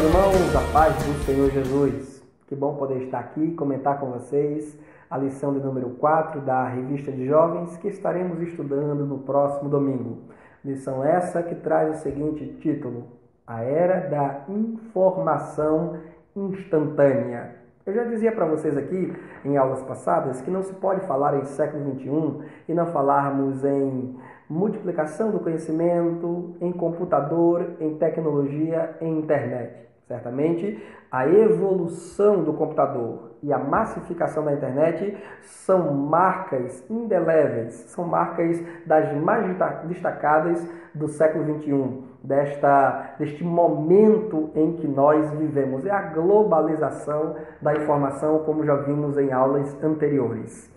irmãos, a paz do Senhor Jesus. Que bom poder estar aqui e comentar com vocês a lição de número 4 da Revista de Jovens que estaremos estudando no próximo domingo. Lição essa que traz o seguinte título: A Era da Informação Instantânea. Eu já dizia para vocês aqui em aulas passadas que não se pode falar em século XXI e não falarmos em multiplicação do conhecimento, em computador, em tecnologia, em internet. Certamente, a evolução do computador e a massificação da internet são marcas indeléveis, são marcas das mais destacadas do século XXI, deste momento em que nós vivemos. É a globalização da informação, como já vimos em aulas anteriores.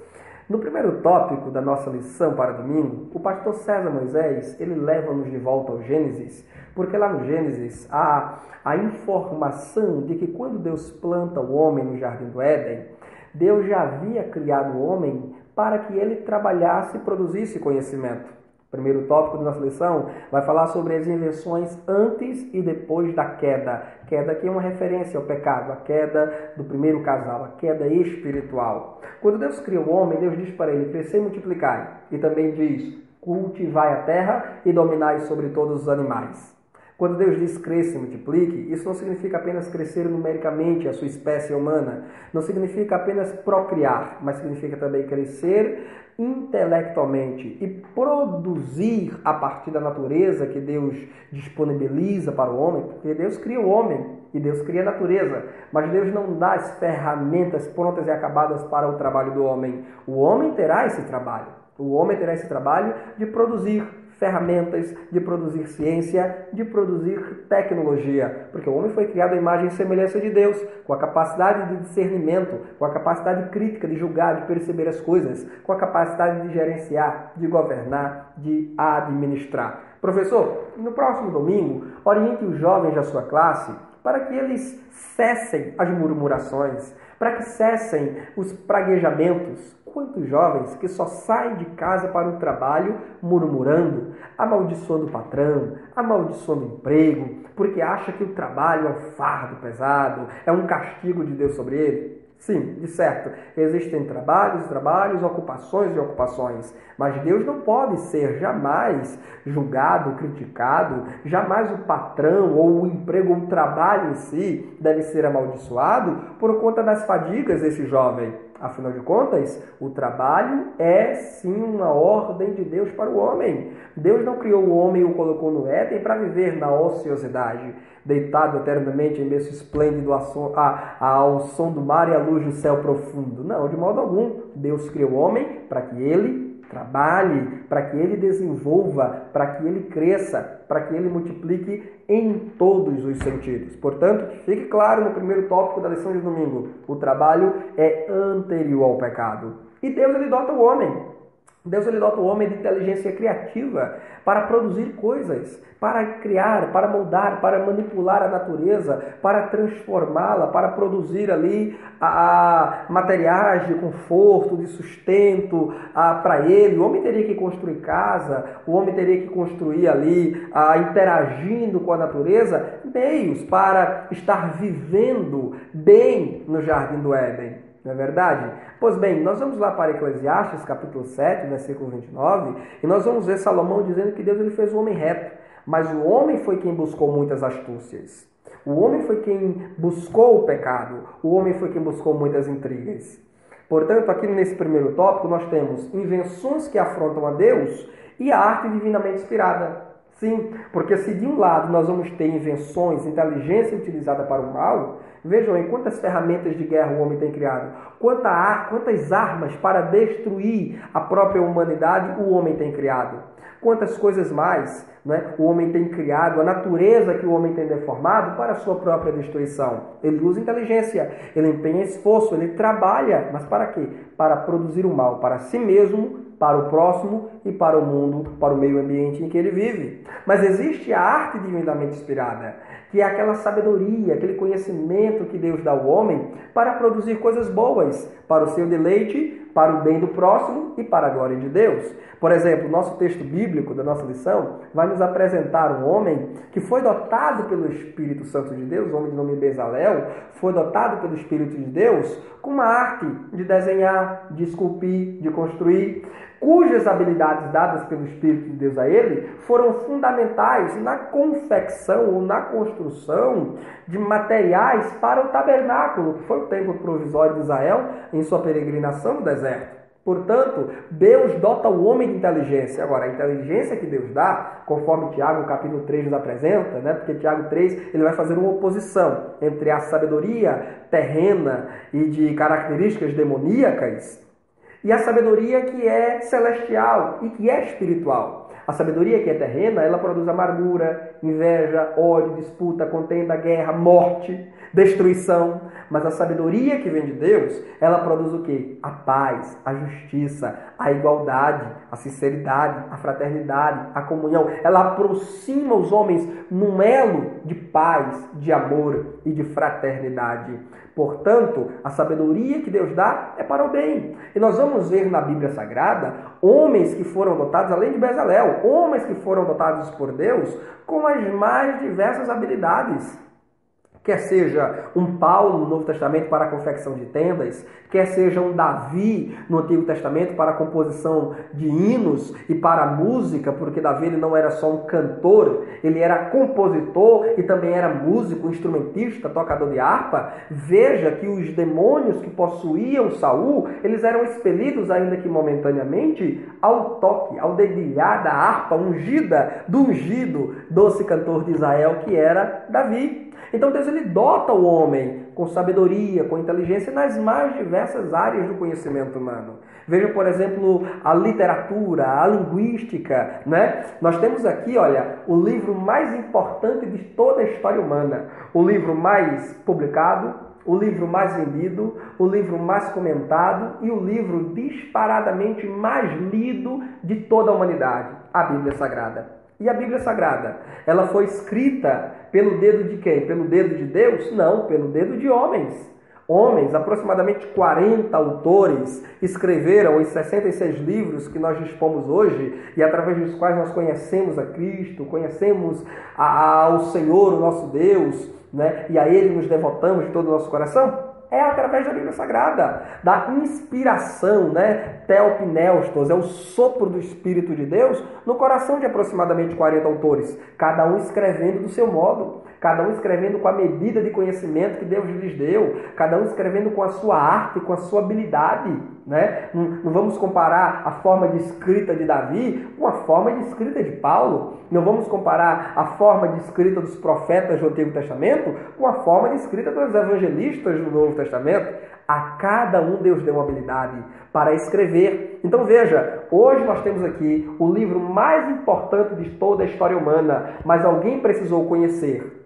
No primeiro tópico da nossa lição para domingo, o pastor César Moisés, ele leva-nos de volta ao Gênesis, porque lá no Gênesis há a informação de que quando Deus planta o homem no Jardim do Éden, Deus já havia criado o homem para que ele trabalhasse e produzisse conhecimento. O primeiro tópico da nossa lição vai falar sobre as invenções antes e depois da queda. Queda que é uma referência ao pecado, a queda do primeiro casal, a queda espiritual. Quando Deus cria o homem, Deus diz para ele: crescei e multiplicai. E também diz: cultivai a terra e dominai sobre todos os animais. Quando Deus diz cresça e multiplique, isso não significa apenas crescer numericamente a sua espécie humana, não significa apenas procriar, mas significa também crescer intelectualmente e produzir a partir da natureza que Deus disponibiliza para o homem, porque Deus cria o homem e Deus cria a natureza, mas Deus não dá as ferramentas prontas e acabadas para o trabalho do homem. O homem terá esse trabalho. O homem terá esse trabalho de produzir ferramentas, de produzir ciência, de produzir tecnologia, porque o homem foi criado à imagem e semelhança de Deus, com a capacidade de discernimento, com a capacidade crítica de julgar, de perceber as coisas, com a capacidade de gerenciar, de governar, de administrar. Professor, no próximo domingo, oriente os jovens da sua classe para que eles cessem as murmurações, para que cessem os praguejamentos. Quantos jovens que só saem de casa para o trabalho murmurando, amaldiçoando o patrão, amaldiçoando o emprego, porque acha que o trabalho é um fardo pesado, é um castigo de Deus sobre ele? Sim, de certo, existem trabalhos, ocupações e ocupações, mas Deus não pode ser jamais julgado, criticado, jamais o patrão ou o emprego ou o trabalho em si deve ser amaldiçoado por conta das fadigas desse jovem. Afinal de contas, o trabalho é sim uma ordem de Deus para o homem. Deus não criou o homem e o colocou no Éden para viver na ociosidade, deitado eternamente em berço esplêndido ao som do mar e à luz do céu profundo. Não, de modo algum. Deus criou o homem para que ele trabalhe, para que ele desenvolva, para que ele cresça, para que ele multiplique em todos os sentidos. Portanto, que fique claro no primeiro tópico da lição de domingo: o trabalho é anterior ao pecado. E Deus ele dota o homem. Deus ele dota o homem de inteligência criativa para produzir coisas, para criar, para moldar, para manipular a natureza, para transformá-la, para produzir ali materiais de conforto, de sustento para ele. O homem teria que construir casa, o homem teria que construir ali, interagindo com a natureza, meios para estar vivendo bem no Jardim do Éden. Não é verdade? Pois bem, nós vamos lá para Eclesiastes, capítulo 7, versículo 29, e nós vamos ver Salomão dizendo que Deus ele fez o homem reto, mas o homem foi quem buscou muitas astúcias. O homem foi quem buscou o pecado, o homem foi quem buscou muitas intrigas. Portanto, aqui nesse primeiro tópico, nós temos invenções que afrontam a Deus e a arte divinamente inspirada. Sim, porque se de um lado nós vamos ter invenções, inteligência utilizada para o mal, vejam aí quantas ferramentas de guerra o homem tem criado, quantas armas para destruir a própria humanidade o homem tem criado, quantas coisas mais, né, o homem tem criado, a natureza que o homem tem deformado para a sua própria destruição. Ele usa inteligência, ele empenha esforço, ele trabalha, mas para quê? Para produzir o mal para si mesmo, para o próximo e para o mundo, para o meio ambiente em que ele vive. Mas existe a arte divinamente inspirada, que é aquela sabedoria, aquele conhecimento que Deus dá ao homem para produzir coisas boas, para o seu deleite, para o bem do próximo e para a glória de Deus. Por exemplo, o nosso texto bíblico da nossa lição vai nos apresentar um homem que foi dotado pelo Espírito Santo de Deus, um homem de nome Bezalel, foi dotado pelo Espírito de Deus com uma arte de desenhar, de esculpir, de construir, cujas habilidades dadas pelo Espírito de Deus a ele foram fundamentais na confecção ou na construção de materiais para o tabernáculo, que foi o templo provisório de Israel em sua peregrinação no deserto. Portanto, Deus dota o homem de inteligência. Agora, a inteligência que Deus dá, conforme Tiago, capítulo 3, nos apresenta, porque Tiago 3 ele vai fazer uma oposição entre a sabedoria terrena e de características demoníacas e a sabedoria que é celestial e que é espiritual. A sabedoria que é terrena, ela produz amargura, inveja, ódio, disputa, contenda, guerra, morte, destruição. Mas a sabedoria que vem de Deus, ela produz o quê? A paz, a justiça, a igualdade, a sinceridade, a fraternidade, a comunhão. Ela aproxima os homens num elo de paz, de amor e de fraternidade. Portanto, a sabedoria que Deus dá é para o bem. E nós vamos ver na Bíblia Sagrada homens que foram dotados, além de Bezalel, homens que foram dotados por Deus com as mais diversas habilidades. Quer seja um Paulo no Novo Testamento para a confecção de tendas, quer seja um Davi no Antigo Testamento para a composição de hinos e para a música, porque Davi ele não era só um cantor, ele era compositor e também era músico, instrumentista, tocador de harpa. Veja que os demônios que possuíam Saul, eles eram expelidos, ainda que momentaneamente, ao toque, ao dedilhar da harpa ungida, do ungido doce cantor de Israel, que era Davi. Então Deus ele dota o homem com sabedoria, com inteligência nas mais diversas áreas do conhecimento humano. Veja, por exemplo, a literatura, a linguística, né? Nós temos aqui, olha, o livro mais importante de toda a história humana, o livro mais publicado, o livro mais vendido, o livro mais comentado e o livro disparadamente mais lido de toda a humanidade, a Bíblia Sagrada. E a Bíblia Sagrada, ela foi escrita pelo dedo de quem? Pelo dedo de Deus? Não, pelo dedo de homens. Homens, aproximadamente 40 autores, escreveram os 66 livros que nós dispomos hoje e através dos quais nós conhecemos a Cristo, conhecemos ao Senhor, o nosso Deus, né? E a Ele nos devotamos de todo o nosso coração. É através da Bíblia Sagrada, da inspiração, né? Theopneustos, é o sopro do Espírito de Deus no coração de aproximadamente 40 autores, cada um escrevendo do seu modo, cada um escrevendo com a medida de conhecimento que Deus lhes deu, cada um escrevendo com a sua arte, com a sua habilidade, né? Não vamos comparar a forma de escrita de Davi com a forma de escrita de Paulo, não vamos comparar a forma de escrita dos profetas do Antigo Testamento com a forma de escrita dos evangelistas do Novo Testamento. A cada um Deus deu uma habilidade para escrever. Então veja, hoje nós temos aqui o livro mais importante de toda a história humana, mas alguém precisou conhecer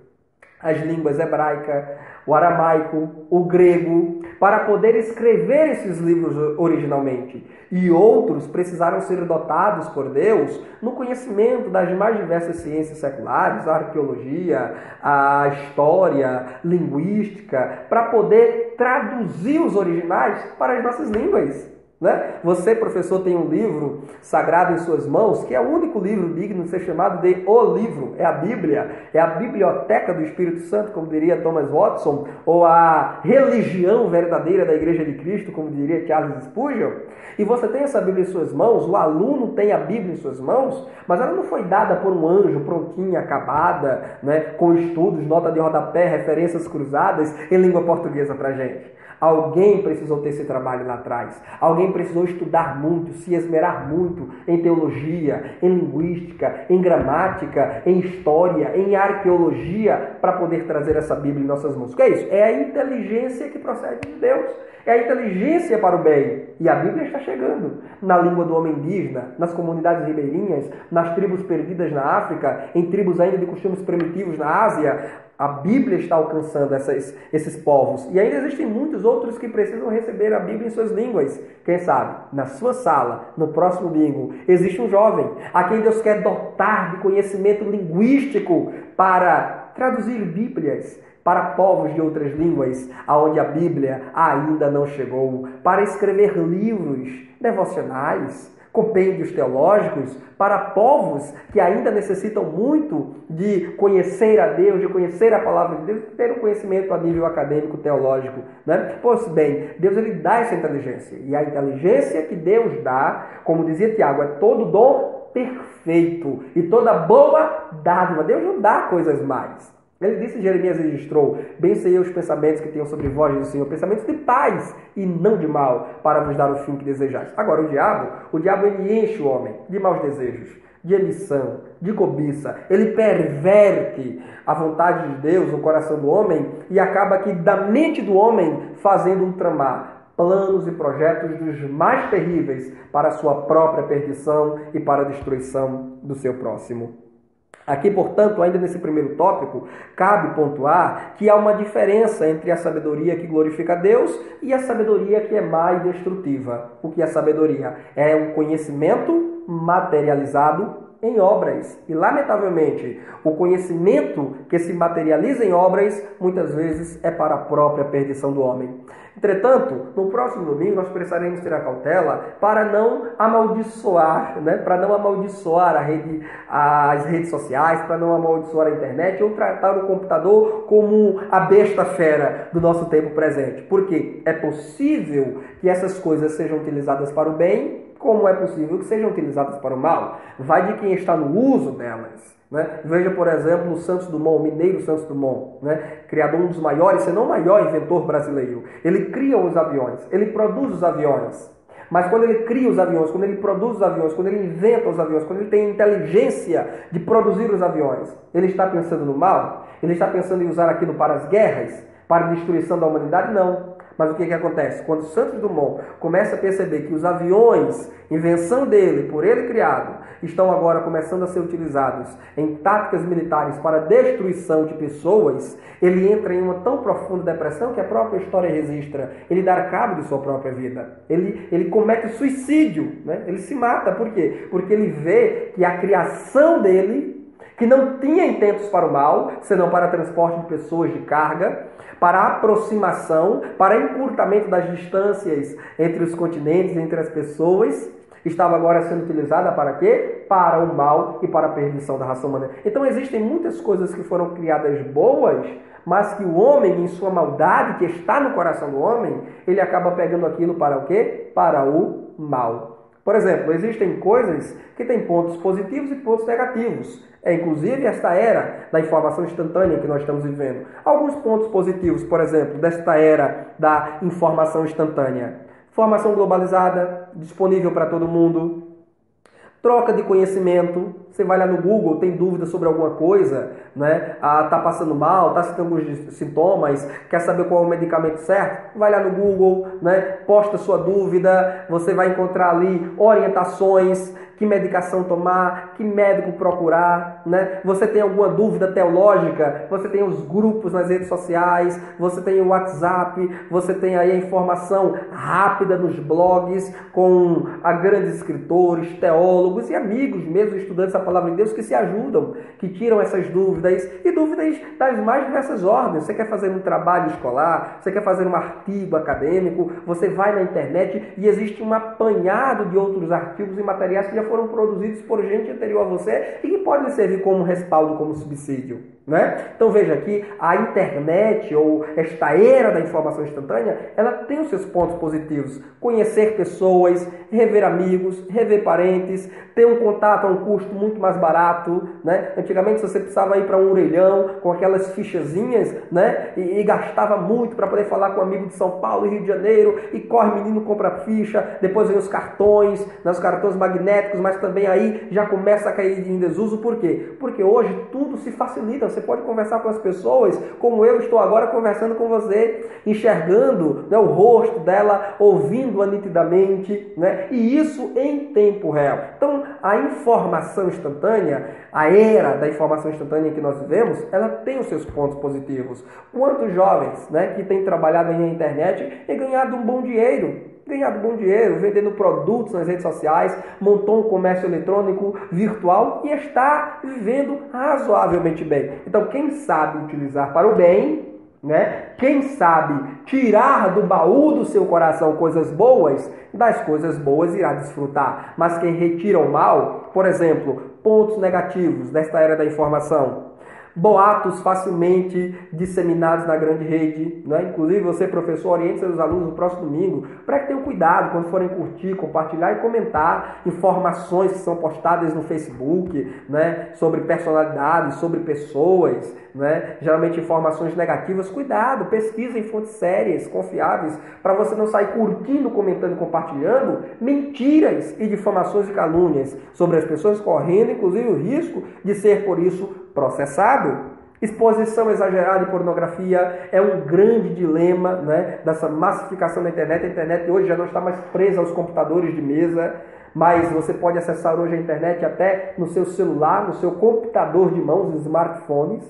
as línguas hebraica, o aramaico, o grego, para poder escrever esses livros originalmente. E outros precisaram ser dotados por Deus no conhecimento das mais diversas ciências seculares, a arqueologia, a história, linguística, para poder traduzir os originais para as nossas línguas. Né? Você, professor, tem um livro sagrado em suas mãos, que é o único livro digno de ser chamado de O Livro, é a Bíblia, é a biblioteca do Espírito Santo, como diria Thomas Watson, ou a religião verdadeira da Igreja de Cristo, como diria Charles Spurgeon. E você tem essa Bíblia em suas mãos, o aluno tem a Bíblia em suas mãos, mas ela não foi dada por um anjo prontinha, acabada, né, com estudos, nota de rodapé, referências cruzadas em língua portuguesa para a gente. Alguém precisou ter esse trabalho lá atrás. Alguém precisou estudar muito, se esmerar muito em teologia, em linguística, em gramática, em história, em arqueologia, para poder trazer essa Bíblia em nossas mãos. O que é isso? É a inteligência que procede de Deus. É a inteligência para o bem. E a Bíblia está chegando na língua do homem indígena, nas comunidades ribeirinhas, nas tribos perdidas na África, em tribos ainda de costumes primitivos na Ásia. A Bíblia está alcançando esses povos. E ainda existem muitos outros que precisam receber a Bíblia em suas línguas. Quem sabe, na sua sala, no próximo domingo, existe um jovem a quem Deus quer dotar de conhecimento linguístico para traduzir Bíblias para povos de outras línguas, aonde a Bíblia ainda não chegou, para escrever livros devocionais, compêndios teológicos, para povos que ainda necessitam muito de conhecer a Deus, de conhecer a palavra de Deus, ter um conhecimento a nível acadêmico, teológico, né? Pois bem, Deus ele dá essa inteligência, e a inteligência que Deus dá, como dizia Tiago, é todo dom perfeito e toda boa dádiva. Deus não dá coisas mais. Ele disse, Jeremias registrou, bem sei eu os pensamentos que tenho sobre vós, diz o Senhor, pensamentos de paz e não de mal, para vos dar o fim que desejais. Agora, o diabo ele enche o homem de maus desejos, de ambição, de cobiça. Ele perverte a vontade de Deus no coração do homem e acaba aqui da mente do homem fazendo um tramar planos e projetos dos mais terríveis para a sua própria perdição e para a destruição do seu próximo. Aqui, portanto, ainda nesse primeiro tópico, cabe pontuar que há uma diferença entre a sabedoria que glorifica a Deus e a sabedoria que é má e destrutiva. O que é sabedoria? É um conhecimento materializado em obras. E, lamentavelmente, o conhecimento que se materializa em obras, muitas vezes, é para a própria perdição do homem. Entretanto, no próximo domingo, nós precisaremos ter a cautela para não amaldiçoar, para não amaldiçoar as redes sociais, para não amaldiçoar a internet ou tratar o computador como a besta fera do nosso tempo presente. Porque é possível que essas coisas sejam utilizadas para o bem, como é possível que sejam utilizadas para o mal. Vai de quem está no uso delas. Veja, por exemplo, o Santos Dumont, o mineiro Santos Dumont, criador, um dos maiores, se não o maior inventor brasileiro. Ele cria os aviões, ele produz os aviões. Mas quando ele cria os aviões, quando ele produz os aviões, quando ele inventa os aviões, quando ele tem inteligência de produzir os aviões, ele está pensando no mal? Ele está pensando em usar aquilo para as guerras? Para a destruição da humanidade? Não. Mas o que acontece? Quando Santos Dumont começa a perceber que os aviões, invenção dele, por ele criado, estão agora começando a ser utilizados em táticas militares para a destruição de pessoas, ele entra em uma tão profunda depressão que a própria história registra. Ele dá cabo de sua própria vida. Ele comete suicídio. Ele se mata. Por quê? Porque ele vê que a criação dele, que não tinha intentos para o mal, senão para transporte de pessoas de carga, para aproximação, para encurtamento das distâncias entre os continentes, entre as pessoas, estava agora sendo utilizada para quê? Para o mal e para a perdição da raça humana. Então existem muitas coisas que foram criadas boas, mas que o homem, em sua maldade, que está no coração do homem, ele acaba pegando aquilo para o quê? Para o mal. Por exemplo, existem coisas que têm pontos positivos e pontos negativos. Inclusive esta era da informação instantânea que nós estamos vivendo. Alguns pontos positivos, por exemplo, desta era da informação instantânea. Informação globalizada, disponível para todo mundo. Troca de conhecimento. Você vai lá no Google, tem dúvida sobre alguma coisa, tá passando mal, tá sentindo alguns sintomas, quer saber qual é o medicamento certo? Vai lá no Google, posta sua dúvida, você vai encontrar ali orientações, que medicação tomar, que médico procurar, Você tem alguma dúvida teológica, você tem os grupos nas redes sociais, você tem o WhatsApp, você tem aí a informação rápida nos blogs com grandes escritores, teólogos e amigos mesmo, estudantes da Palavra de Deus que se ajudam, que tiram essas dúvidas e dúvidas das mais diversas ordens. Você quer fazer um trabalho escolar, você quer fazer um artigo acadêmico, você vai na internet e existe um apanhado de outros artigos e materiais que já foram produzidos por gente anterior a você e que podem servir como respaldo, como subsídio. Então veja aqui, a internet ou esta era da informação instantânea, ela tem os seus pontos positivos. Conhecer pessoas, rever amigos, rever parentes, ter um contato a um custo muito mais barato. Antigamente você precisava ir para um orelhão com aquelas fichazinhas e gastava muito para poder falar com um amigo de São Paulo e Rio de Janeiro e corre menino, compra ficha, depois vem os cartões, os cartões magnéticos, mas também aí já começa a cair em desuso. Por quê? Porque hoje tudo se facilita. Você pode conversar com as pessoas como eu estou agora conversando com você, enxergando o rosto dela, ouvindo-a nitidamente, e isso em tempo real. Então, a informação instantânea, a era da informação instantânea que nós vivemos, ela tem os seus pontos positivos. Quantos jovens que têm trabalhado na internet e ganhado um bom dinheiro, vendendo produtos nas redes sociais, montou um comércio eletrônico virtual e está vivendo razoavelmente bem. Então, quem sabe utilizar para o bem, né? Quem sabe tirar do baú do seu coração coisas boas, das coisas boas irá desfrutar. Mas quem retira o mal, por exemplo, pontos negativos desta era da informação, boatos facilmente disseminados na grande rede, né? Inclusive você, professor, oriente seus alunos no próximo domingo para que tenham cuidado quando forem curtir, compartilhar e comentar informações que são postadas no Facebook, né? Sobre personalidades, sobre pessoas, né? Geralmente informações negativas. Cuidado, pesquisem fontes sérias, confiáveis, para você não sair curtindo, comentando e compartilhando mentiras e difamações e calúnias sobre as pessoas, correndo inclusive o risco de ser por isso processado. Exposição exagerada de pornografia é um grande dilema, né, dessa massificação da internet. A internet hoje já não está mais presa aos computadores de mesa, mas você pode acessar hoje a internet até no seu celular, no seu computador de mãos, os smartphones.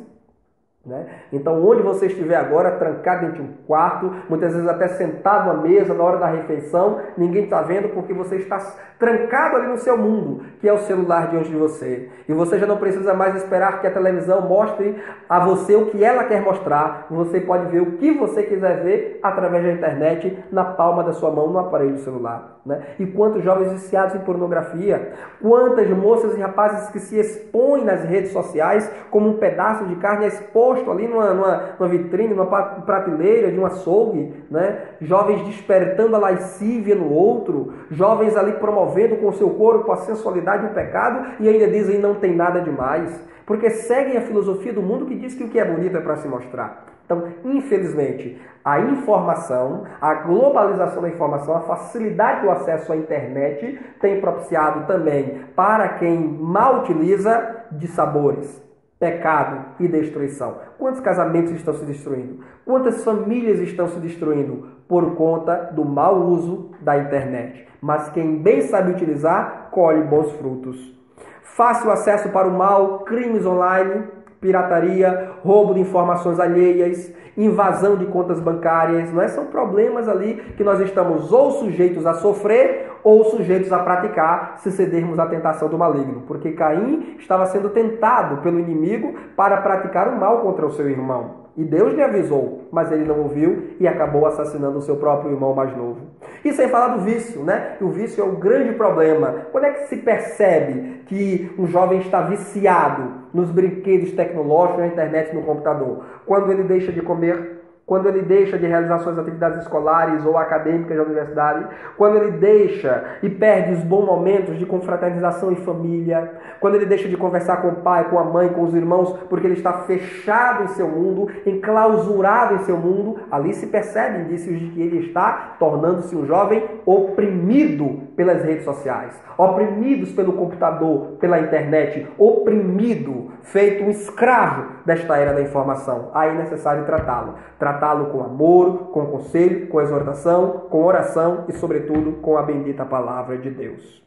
Né? Então, onde você estiver agora, trancado dentro de um quarto, muitas vezes até sentado à mesa na hora da refeição, ninguém está vendo porque você está trancado ali no seu mundo, que é o celular diante de você. E você já não precisa mais esperar que a televisão mostre a você o que ela quer mostrar. Você pode ver o que você quiser ver através da internet, na palma da sua mão, no aparelho celular. Né? E quantos jovens viciados em pornografia, quantas moças e rapazes que se expõem nas redes sociais como um pedaço de carne exposto ali numa vitrine, numa prateleira de um açougue, né? Jovens despertando a lascívia no outro, jovens ali promovendo com o seu corpo a sensualidade e o pecado e ainda dizem não tem nada demais, porque seguem a filosofia do mundo que diz que o que é bonito é para se mostrar. Então, infelizmente, a informação, a globalização da informação, a facilidade do acesso à internet tem propiciado também para quem mal utiliza dissabores, pecado e destruição. Quantos casamentos estão se destruindo? Quantas famílias estão se destruindo por conta do mau uso da internet? Mas quem bem sabe utilizar, colhe bons frutos. Fácil acesso para o mal, crimes online, pirataria, roubo de informações alheias, invasão de contas bancárias, não é? São problemas ali que nós estamos ou sujeitos a sofrer ou sujeitos a praticar se cedermos à tentação do maligno. Porque Caim estava sendo tentado pelo inimigo para praticar o mal contra o seu irmão. E Deus lhe avisou, mas ele não ouviu e acabou assassinando o seu próprio irmão mais novo. E sem falar do vício, né? O vício é o grande problema. Quando é que se percebe que um jovem está viciado nos brinquedos tecnológicos, na internet, no computador? Quando ele deixa de comer, quando ele deixa de realizar suas atividades escolares ou acadêmicas da universidade, quando ele deixa e perde os bons momentos de confraternização em família, quando ele deixa de conversar com o pai, com a mãe, com os irmãos, porque ele está fechado em seu mundo, enclausurado em seu mundo, ali se percebem indícios de que ele está tornando-se um jovem oprimido pelas redes sociais, oprimidos pelo computador, pela internet, oprimido, feito um escravo desta era da informação. Aí é necessário tratá-lo. Tratá-lo com amor, com conselho, com exortação, com oração e, sobretudo, com a bendita palavra de Deus.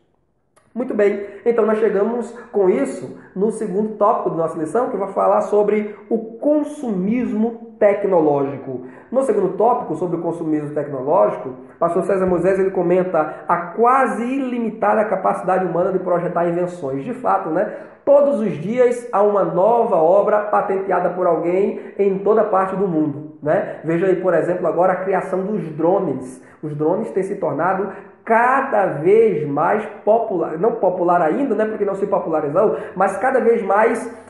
Muito bem, então nós chegamos com isso no segundo tópico da nossa lição, que vai falar sobre o consumismo tecnológico. No segundo tópico, sobre o consumismo tecnológico, o pastor César Moisés ele comenta a quase ilimitada capacidade humana de projetar invenções. De fato, né? Todos os dias há uma nova obra patenteada por alguém em toda parte do mundo, né? Veja aí, por exemplo, agora a criação dos drones. Os drones têm se tornado cada vez mais popular, não popular ainda, né, porque não se popularizou, mas cada vez mais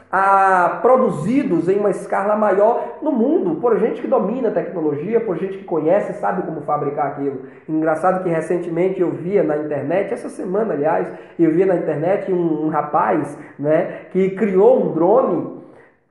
produzidos em uma escala maior no mundo, por gente que domina a tecnologia, por gente que conhece e sabe como fabricar aquilo. Engraçado que recentemente eu via na internet, essa semana aliás, eu via na internet um rapaz, né, que criou um drone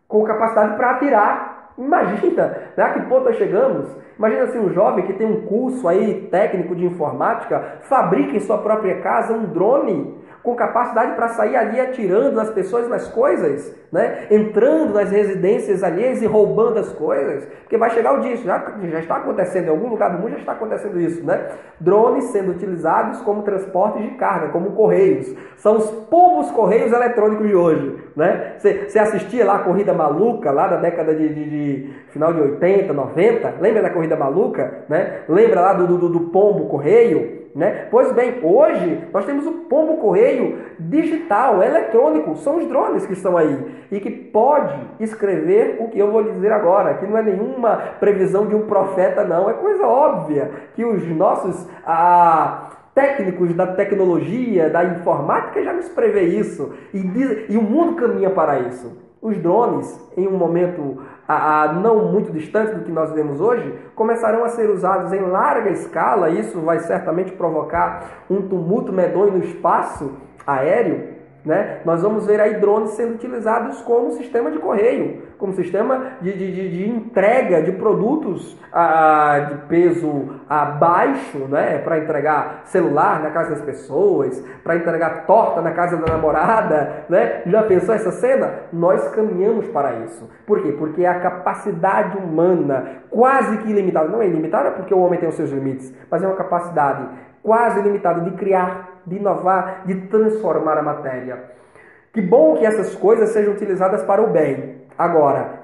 com capacidade para atirar. Imagina, né, a que ponto nós chegamos? Imagina assim, um jovem que tem um curso aí técnico de informática, fabrica em sua própria casa um drone com capacidade para sair ali atirando nas pessoas, nas coisas, né? Entrando nas residências alheias e roubando as coisas, porque vai chegar o dia, já está acontecendo, em algum lugar do mundo já está acontecendo isso, né? Drones sendo utilizados como transporte de carga, como correios. São os pombos correios eletrônicos de hoje, né? Você assistia lá a Corrida Maluca, lá da década de final de 80, 90, lembra da Corrida Maluca, né? Lembra lá do pombo correio? né? Pois bem, hoje nós temos o pombo-correio digital, eletrônico, são os drones que estão aí e que pode escrever o que eu vou lhe dizer agora, que não é nenhuma previsão de um profeta, não, é coisa óbvia que os nossos técnicos da tecnologia, da informática já nos prevê isso e o mundo caminha para isso. Os drones, em um momento não muito distante do que nós vemos hoje, começarão a ser usados em larga escala. Isso vai certamente provocar um tumulto medonho no espaço aéreo, né? Nós vamos ver aí drones sendo utilizados como sistema de correio, como sistema de entrega de produtos de peso baixo, né? Para entregar celular na casa das pessoas, para entregar torta na casa da namorada, né? Já pensou essa cena? Nós caminhamos para isso. Por quê? Porque a capacidade humana quase que ilimitada, não é ilimitada porque o homem tem os seus limites, mas é uma capacidade quase ilimitada de criar, de inovar, de transformar a matéria. Que bom que essas coisas sejam utilizadas para o bem. Agora,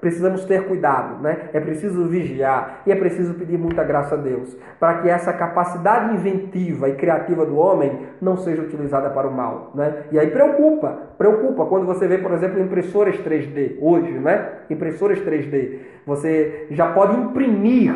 precisamos ter cuidado, né? É preciso vigiar e é preciso pedir muita graça a Deus para que essa capacidade inventiva e criativa do homem não seja utilizada para o mal, né? E aí preocupa quando você vê, por exemplo, impressoras 3D hoje, né? Impressoras 3D. Você já pode imprimir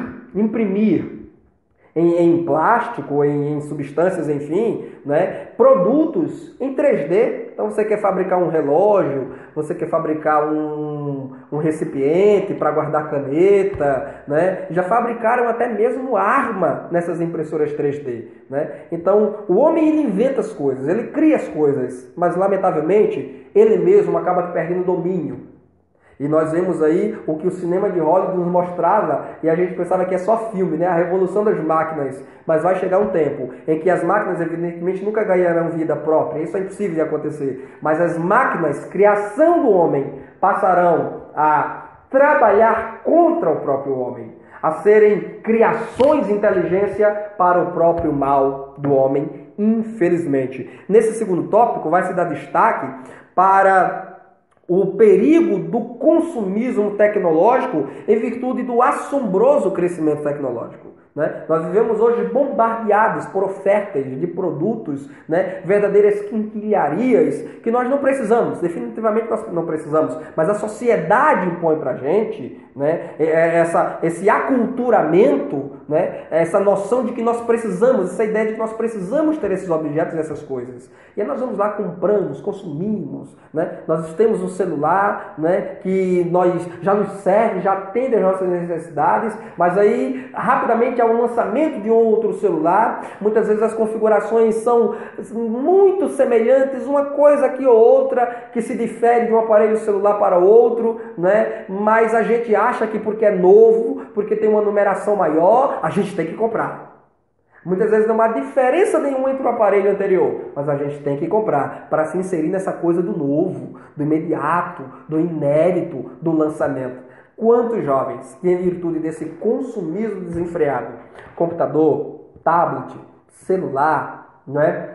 em plástico, em substâncias, enfim, né? Produtos em 3D. Então você quer fabricar um relógio, você quer fabricar um recipiente para guardar caneta, né? Já fabricaram até mesmo arma nessas impressoras 3D, né? Então o homem ele inventa as coisas, ele cria as coisas, mas lamentavelmente ele mesmo acaba perdendo domínio. E nós vemos aí o que o cinema de Hollywood nos mostrava e a gente pensava que é só filme, né? A revolução das máquinas. Mas vai chegar um tempo em que as máquinas, evidentemente, nunca ganharão vida própria. Isso é impossível de acontecer. Mas as máquinas, criação do homem, passarão a trabalhar contra o próprio homem, a serem criações de inteligência para o próprio mal do homem, infelizmente. Nesse segundo tópico vai se dar destaque para o perigo do consumismo tecnológico em virtude do assombroso crescimento tecnológico, né? Nós vivemos hoje bombardeados por ofertas de produtos, né? Verdadeiras quinquilharias que nós não precisamos, definitivamente nós não precisamos, mas a sociedade impõe para a gente, né? Esse aculturamento, né? Essa noção de que nós precisamos, essa ideia de que nós precisamos ter esses objetos e essas coisas. E aí nós vamos lá, compramos, consumimos, né? Nós temos um celular, né? Que já nos serve, já atende às nossas necessidades, mas aí rapidamente há um lançamento de outro celular. Muitas vezes as configurações são muito semelhantes, uma coisa aqui ou outra que se difere de um aparelho celular para outro, né? Mas a gente acha que porque é novo, porque tem uma numeração maior, a gente tem que comprar. Muitas vezes não há diferença nenhuma entre o aparelho anterior, mas a gente tem que comprar para se inserir nessa coisa do novo, do imediato, do inédito, do lançamento. Quantos jovens que, em virtude desse consumismo desenfreado, computador, tablet, celular, né?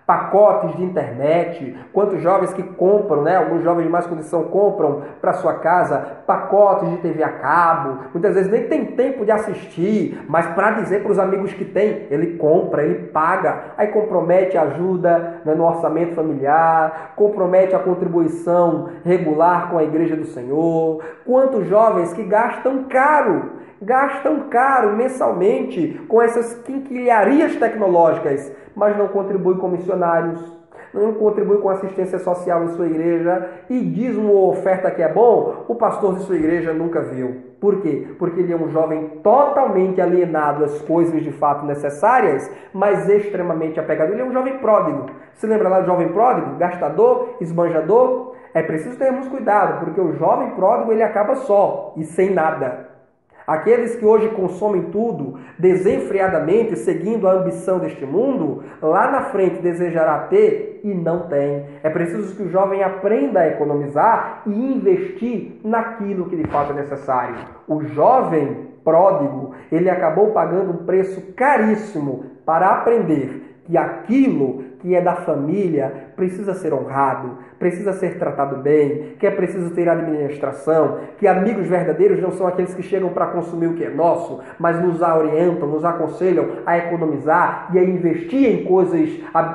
Pacotes de internet, quantos jovens que compram, né? Alguns jovens de mais condição compram para sua casa pacotes de TV a cabo, muitas vezes nem tem tempo de assistir, mas para dizer para os amigos que tem, ele compra, ele paga, aí compromete a ajuda, né, no orçamento familiar, compromete a contribuição regular com a Igreja do Senhor. Quantos jovens que gastam caro mensalmente com essas quinquilharias tecnológicas, mas não contribui com missionários, não contribui com assistência social em sua igreja e dízimo ou oferta que é bom, o pastor de sua igreja nunca viu. Por quê? Porque ele é um jovem totalmente alienado às coisas de fato necessárias, mas extremamente apegado. Ele é um jovem pródigo. Se lembra lá do jovem pródigo? Gastador, esbanjador? É preciso termos cuidado, porque o jovem pródigo ele acaba só e sem nada. Aqueles que hoje consomem tudo desenfreadamente, seguindo a ambição deste mundo, lá na frente desejará ter e não tem. É preciso que o jovem aprenda a economizar e investir naquilo que de fato é necessário. O jovem pródigo, ele acabou pagando um preço caríssimo para aprender que aquilo que é da família precisa ser honrado, precisa ser tratado bem, que é preciso ter administração, que amigos verdadeiros não são aqueles que chegam para consumir o que é nosso, mas nos orientam, nos aconselham a economizar e a investir em coisas,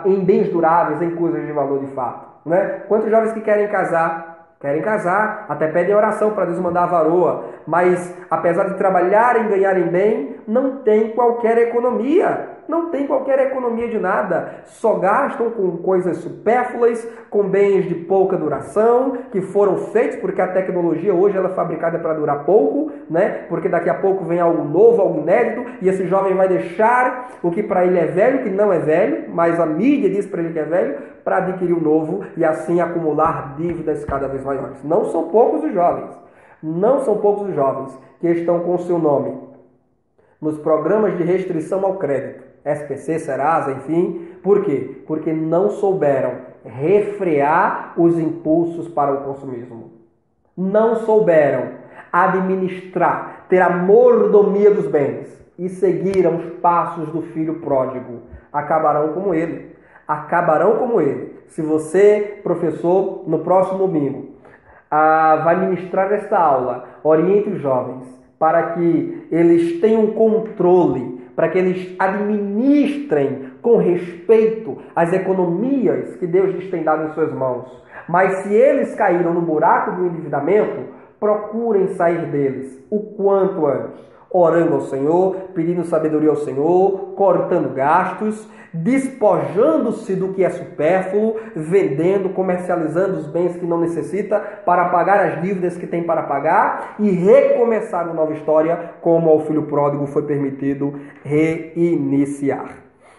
em bens duráveis, em coisas de valor de fato. Né? Quantos jovens que querem casar, até pedem oração para Deus mandar a varoa, mas apesar de trabalharem e ganharem bem, não tem qualquer economia. Não tem qualquer economia de nada. Só gastam com coisas supérfluas, com bens de pouca duração, que foram feitos porque a tecnologia hoje ela é fabricada para durar pouco, né? Porque daqui a pouco vem algo novo, algo inédito, e esse jovem vai deixar o que para ele é velho, que não é velho, mas a mídia diz para ele que é velho, para adquirir o novo e assim acumular dívidas cada vez maiores. Não são poucos os jovens. Não são poucos os jovens que estão com o seu nome nos programas de restrição ao crédito, SPC, Serasa, enfim. Por quê? Porque não souberam refrear os impulsos para o consumismo. Não souberam administrar, ter a mordomia dos bens e seguiram os passos do filho pródigo. Acabarão como ele. Acabarão como ele. Se você, professor, no próximo domingo, vai ministrar esta aula, oriente os jovens para que eles tenham controle, para que eles administrem com respeito as economias que Deus lhes tem dado em suas mãos. Mas se eles caíram no buraco do endividamento, procurem sair deles o quanto antes, orando ao Senhor, pedindo sabedoria ao Senhor, cortando gastos, despojando-se do que é supérfluo, vendendo, comercializando os bens que não necessita para pagar as dívidas que tem para pagar e recomeçar uma nova história, como ao filho pródigo foi permitido reiniciar.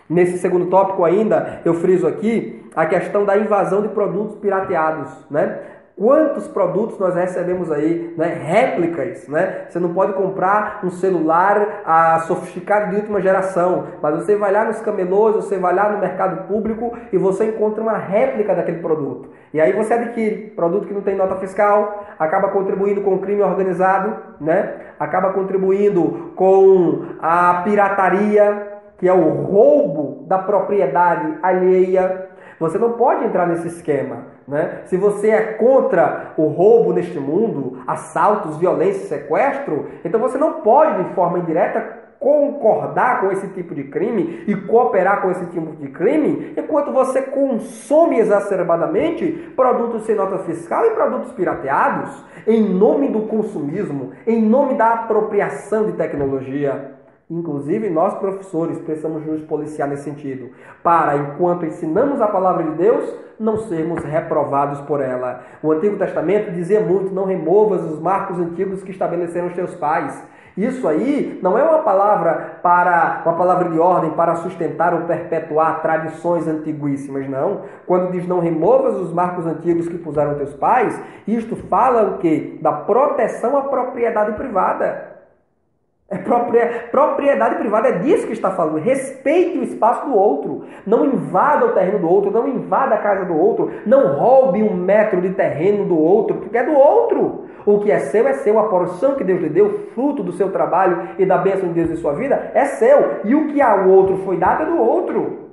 Nesse segundo tópico ainda, eu friso aqui a questão da invasão de produtos pirateados, né? Quantos produtos nós recebemos aí, né? Réplicas, né? Você não pode comprar um celular sofisticado de última geração, mas você vai lá nos camelôs, você vai lá no mercado público e você encontra uma réplica daquele produto. E aí você adquire produto que não tem nota fiscal, acaba contribuindo com o crime organizado, né? Acaba contribuindo com a pirataria, que é o roubo da propriedade alheia. Você não pode entrar nesse esquema, né? Se você é contra o roubo neste mundo, assaltos, violência, sequestro, então você não pode, de forma indireta, concordar com esse tipo de crime e cooperar com esse tipo de crime, enquanto você consome exacerbadamente produtos sem nota fiscal e produtos pirateados, em nome do consumismo, em nome da apropriação de tecnologia. Inclusive, nós professores precisamos nos policiar nesse sentido, para, enquanto ensinamos a palavra de Deus, não sermos reprovados por ela. O Antigo Testamento dizia muito: não removas os marcos antigos que estabeleceram os teus pais. Isso aí não é uma palavra de ordem para sustentar ou perpetuar tradições antiguíssimas, não. Quando diz não removas os marcos antigos que puseram teus pais, isto fala o quê? Da proteção à propriedade privada. Propriedade privada é disso que está falando. Respeite o espaço do outro. Não invada o terreno do outro. Não invada a casa do outro. Não roube 1 metro de terreno do outro, porque é do outro. O que é seu é seu. A porção que Deus lhe deu, fruto do seu trabalho e da bênção de Deus em sua vida, é seu. E o que ao outro foi dado é do outro.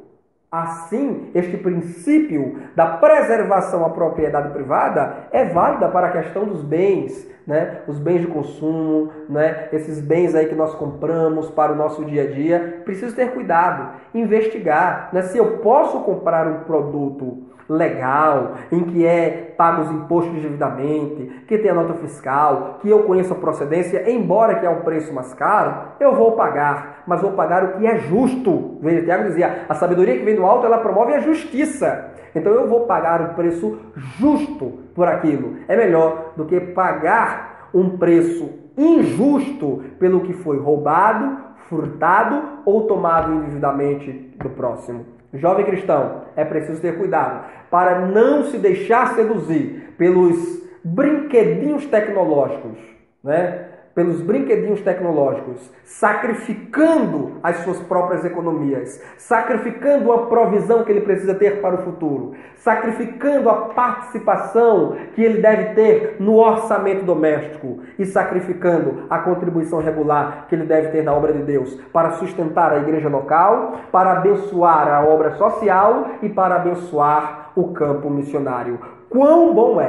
Assim, este princípio da preservação à propriedade privada é válida para a questão dos bens, né? Os bens de consumo, né? Esses bens aí que nós compramos para o nosso dia a dia. Preciso ter cuidado, investigar, né? Se eu posso comprar um produto legal, em que é pago os impostos devidamente, que tem a nota fiscal, que eu conheço a procedência, embora que é um preço mais caro, eu vou pagar, mas vou pagar o que é justo. Veja, Tiago dizia, a sabedoria que vem do alto, ela promove a justiça. Então eu vou pagar o preço justo por aquilo. É melhor do que pagar um preço injusto pelo que foi roubado, furtado ou tomado indevidamente do próximo. Jovem cristão, é preciso ter cuidado para não se deixar seduzir pelos brinquedinhos tecnológicos, né? pelos brinquedinhos tecnológicos, sacrificando as suas próprias economias, sacrificando a provisão que ele precisa ter para o futuro, sacrificando a participação que ele deve ter no orçamento doméstico e sacrificando a contribuição regular que ele deve ter na obra de Deus para sustentar a igreja local, para abençoar a obra social e para abençoar o campo missionário. Quão bom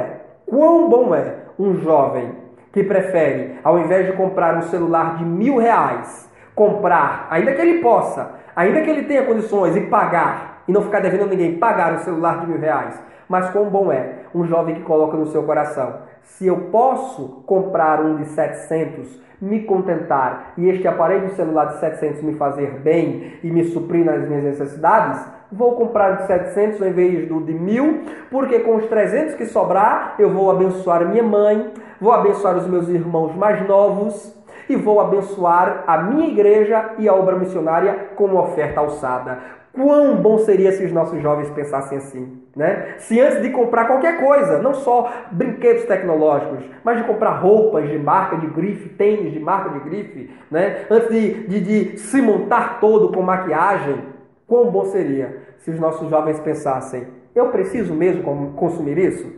é um jovem que prefere, ao invés de comprar um celular de R$1.000, comprar, ainda que ele possa, ainda que ele tenha condições e pagar, e não ficar devendo a ninguém, pagar um celular de R$1.000. Mas quão bom é um jovem que coloca no seu coração: se eu posso comprar um de 700, me contentar, e este aparelho celular de 700 me fazer bem e me suprir nas minhas necessidades, vou comprar o de 700 ao invés do de 1.000, porque com os 300 que sobrar, eu vou abençoar minha mãe, vou abençoar os meus irmãos mais novos e vou abençoar a minha igreja e a obra missionária com uma oferta alçada. Quão bom seria se os nossos jovens pensassem assim, né? Se antes de comprar qualquer coisa, não só brinquedos tecnológicos, mas de comprar roupas de marca de grife, tênis de marca de grife, né? Antes de se montar todo com maquiagem, quão bom seria se os nossos jovens pensassem: eu preciso mesmo consumir isso?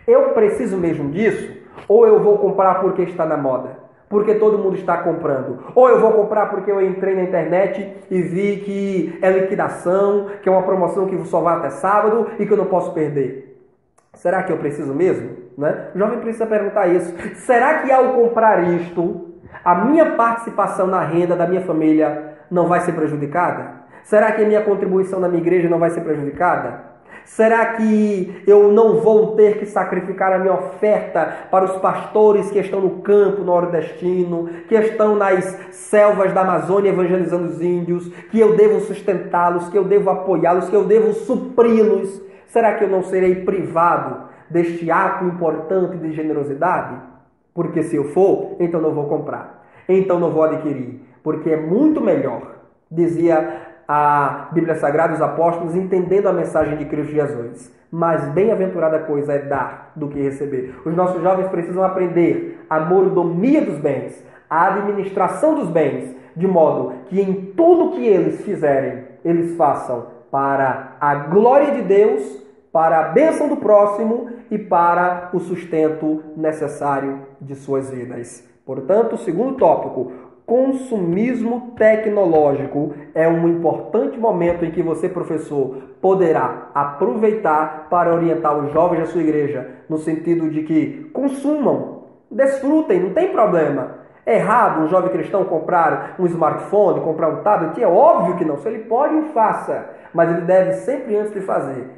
Eu preciso mesmo disso? Ou eu vou comprar porque está na moda? Porque todo mundo está comprando? Ou eu vou comprar porque eu entrei na internet e vi que é liquidação, que é uma promoção que só vai até sábado e que eu não posso perder? Será que eu preciso mesmo? Né? O jovem precisa perguntar isso. Será que ao comprar isto, a minha participação na renda da minha família não vai ser prejudicada? Será que a minha contribuição na minha igreja não vai ser prejudicada? Será que eu não vou ter que sacrificar a minha oferta para os pastores que estão no campo nordestino, que estão nas selvas da Amazônia evangelizando os índios, que eu devo sustentá-los, que eu devo apoiá-los, que eu devo supri-los? Será que eu não serei privado deste ato importante de generosidade? Porque se eu for, então não vou comprar, então não vou adquirir, porque é muito melhor, dizia a Bíblia Sagrada, os apóstolos, entendendo a mensagem de Cristo Jesus: mais bem-aventurada coisa é dar do que receber. Os nossos jovens precisam aprender a mordomia dos bens, a administração dos bens, de modo que em tudo que eles fizerem, eles façam para a glória de Deus, para a bênção do próximo e para o sustento necessário de suas vidas. Portanto, o segundo tópico: consumismo tecnológico é um importante momento em que você, professor, poderá aproveitar para orientar os jovens da sua igreja, no sentido de que consumam, desfrutem, não tem problema. É errado um jovem cristão comprar um smartphone, comprar um tablet? É óbvio que não. Se ele pode, o faça. Mas ele deve sempre, antes de fazer,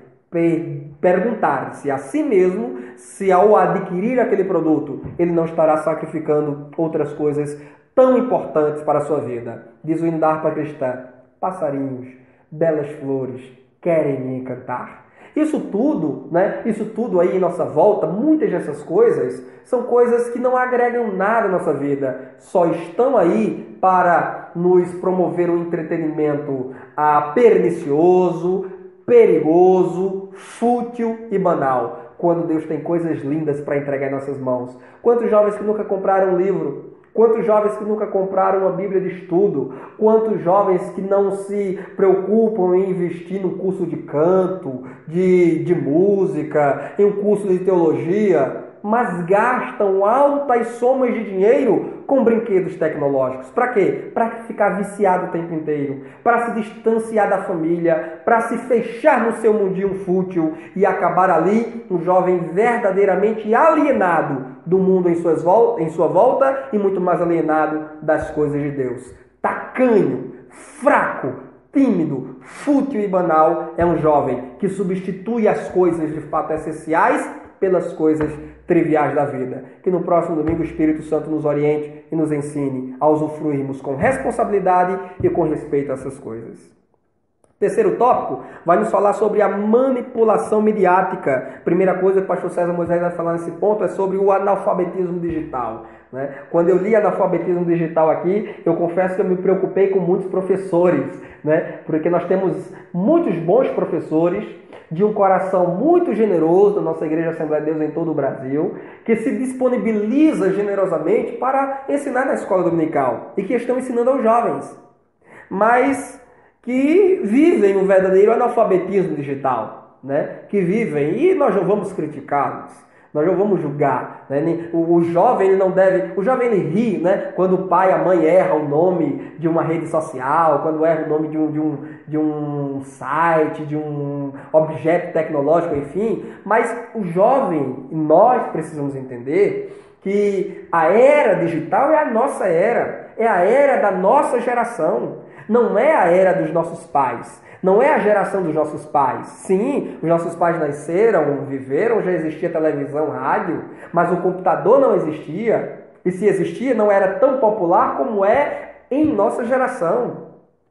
perguntar-se a si mesmo se ao adquirir aquele produto, ele não estará sacrificando outras coisas tão importantes para a sua vida. Diz o hino da harpa cristã: passarinhos, belas flores, querem me encantar. Isso tudo, né? Isso tudo aí em nossa volta, muitas dessas coisas, são coisas que não agregam nada à nossa vida. Só estão aí para nos promover um entretenimento pernicioso, perigoso, fútil e banal. Quando Deus tem coisas lindas para entregar em nossas mãos. Quantos jovens que nunca compraram um livro? Quantos jovens que nunca compraram uma Bíblia de estudo? Quantos jovens que não se preocupam em investir no curso de canto, de música, em um curso de teologia, mas gastam altas somas de dinheiro com brinquedos tecnológicos? Para quê? Para ficar viciado o tempo inteiro, para se distanciar da família, para se fechar no seu mundinho fútil e acabar ali um jovem verdadeiramente alienado do mundo em sua volta e muito mais alienado das coisas de Deus. Tacanho, fraco, tímido, fútil e banal é um jovem que substitui as coisas de fato essenciais pelas coisas triviais da vida. Que no próximo domingo o Espírito Santo nos oriente e nos ensine a usufruirmos com responsabilidade e com respeito a essas coisas. Terceiro tópico vai nos falar sobre a manipulação midiática. Primeira coisa que o pastor César Moisés vai falar nesse ponto é sobre o analfabetismo digital. Né? Quando eu li analfabetismo digital aqui, eu confesso que eu me preocupei com muitos professores, né? Porque nós temos muitos bons professores, de um coração muito generoso da nossa Igreja Assembleia de Deus em todo o Brasil, que se disponibiliza generosamente para ensinar na escola dominical e que estão ensinando aos jovens, mas que vivem um verdadeiro analfabetismo digital, né? Que vivem, e nós não vamos criticá-los, nós não vamos julgar, né? O jovem ele não deve, o jovem ele ri, né? Quando o pai e a mãe erram o nome de uma rede social, quando erra o nome de um site, de um objeto tecnológico, enfim. Mas o jovem, nós precisamos entender que a era digital é a nossa era, é a era da nossa geração, não é a era dos nossos pais. Não é a geração dos nossos pais. Sim, os nossos pais nasceram, viveram, já existia televisão, rádio, mas o computador não existia. E se existia, não era tão popular como é em nossa geração.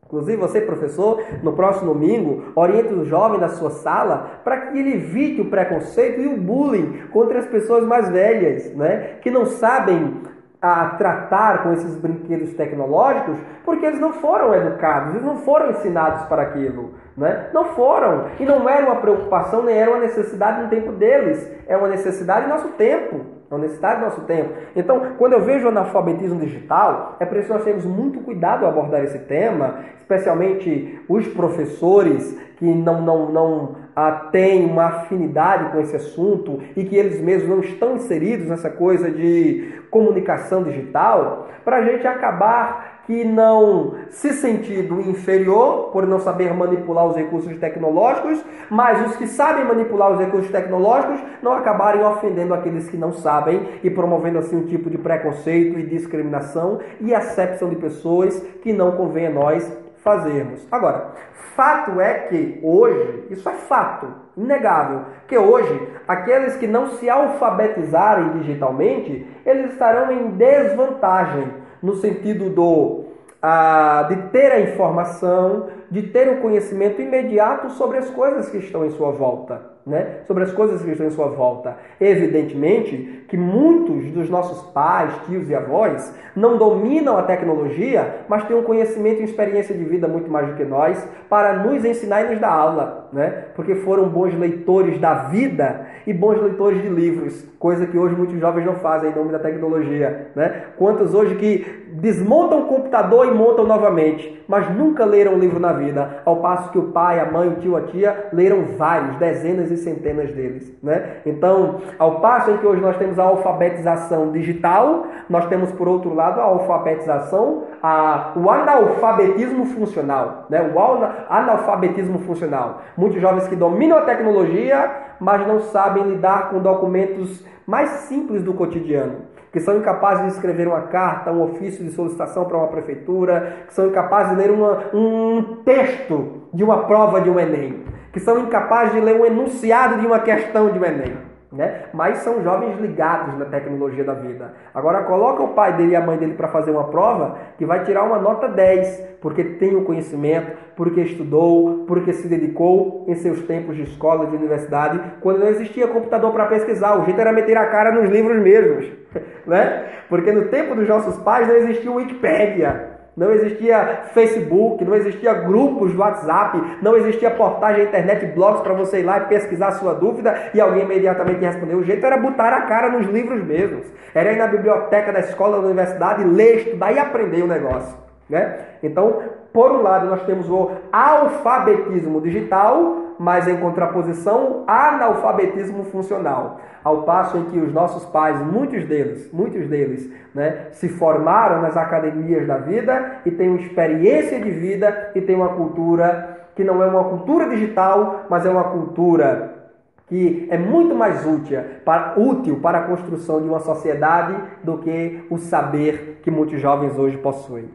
Inclusive, você, professor, no próximo domingo, oriente o jovem da sua sala para que ele evite o preconceito e o bullying contra as pessoas mais velhas, né? Que não sabem tratar com esses brinquedos tecnológicos, porque eles não foram educados, eles não foram ensinados para aquilo, né? Não foram, e não era uma preocupação, nem era uma necessidade no tempo deles, é uma necessidade em nosso tempo, é uma necessidade do nosso tempo. Então, quando eu vejo o analfabetismo digital, é preciso nós termos muito cuidado ao abordar esse tema, especialmente os professores que não têm uma afinidade com esse assunto e que eles mesmos não estão inseridos nessa coisa de comunicação digital, para a gente acabar que não se sentindo inferior por não saber manipular os recursos tecnológicos, mas os que sabem manipular os recursos tecnológicos não acabarem ofendendo aqueles que não sabem e promovendo assim um tipo de preconceito e discriminação e acepção de pessoas que não convém a nós fazermos. Agora, fato é que hoje, isso é fato, inegável, que hoje, aqueles que não se alfabetizarem digitalmente, eles estarão em desvantagem, no sentido de ter a informação, de ter o conhecimento imediato sobre as coisas que estão em sua volta, né? Sobre as coisas que estão em sua volta. Evidentemente que muitos dos nossos pais, tios e avós não dominam a tecnologia, mas têm um conhecimento e experiência de vida muito mais do que nós para nos ensinar e nos dar aula, né? Porque foram bons leitores da vida e bons leitores de livros, coisa que hoje muitos jovens não fazem em nome da tecnologia, né? Quantos hoje que desmontam o computador e montam novamente, mas nunca leram um livro na vida, ao passo que o pai, a mãe, o tio, a tia leram vários, dezenas e centenas deles, né? Então, ao passo em que hoje nós temos a alfabetização digital, nós temos, por outro lado, a alfabetização, o analfabetismo funcional, né? O analfabetismo funcional. Muitos jovens que dominam a tecnologia, mas não sabem lidar com documentos mais simples do cotidiano, que são incapazes de escrever uma carta, um ofício de solicitação para uma prefeitura, que são incapazes de ler um texto de uma prova de um Enem, que são incapazes de ler um enunciado de uma questão de um Enem, né? Mas são jovens ligados na tecnologia da vida. Agora coloca o pai dele e a mãe dele para fazer uma prova que vai tirar uma nota 10, porque tem o conhecimento, porque estudou, porque se dedicou em seus tempos de escola, de universidade, quando não existia computador para pesquisar. O jeito era meter a cara nos livros mesmos, né? Porque no tempo dos nossos pais não existia Wikipédia, não existia Facebook, não existia grupos do WhatsApp, não existia portais da internet, blogs para você ir lá e pesquisar a sua dúvida e alguém imediatamente responder. O jeito era botar a cara nos livros mesmos. Era ir na biblioteca da escola, da universidade, ler, estudar e aprender o negócio, né? Então, por um lado, nós temos o alfabetismo digital, mas em contraposição, analfabetismo funcional. Ao passo em que os nossos pais, muitos deles, né, se formaram nas academias da vida e têm uma experiência de vida e têm uma cultura que não é uma cultura digital, mas é uma cultura que é muito mais útil para a construção de uma sociedade do que o saber que muitos jovens hoje possuem.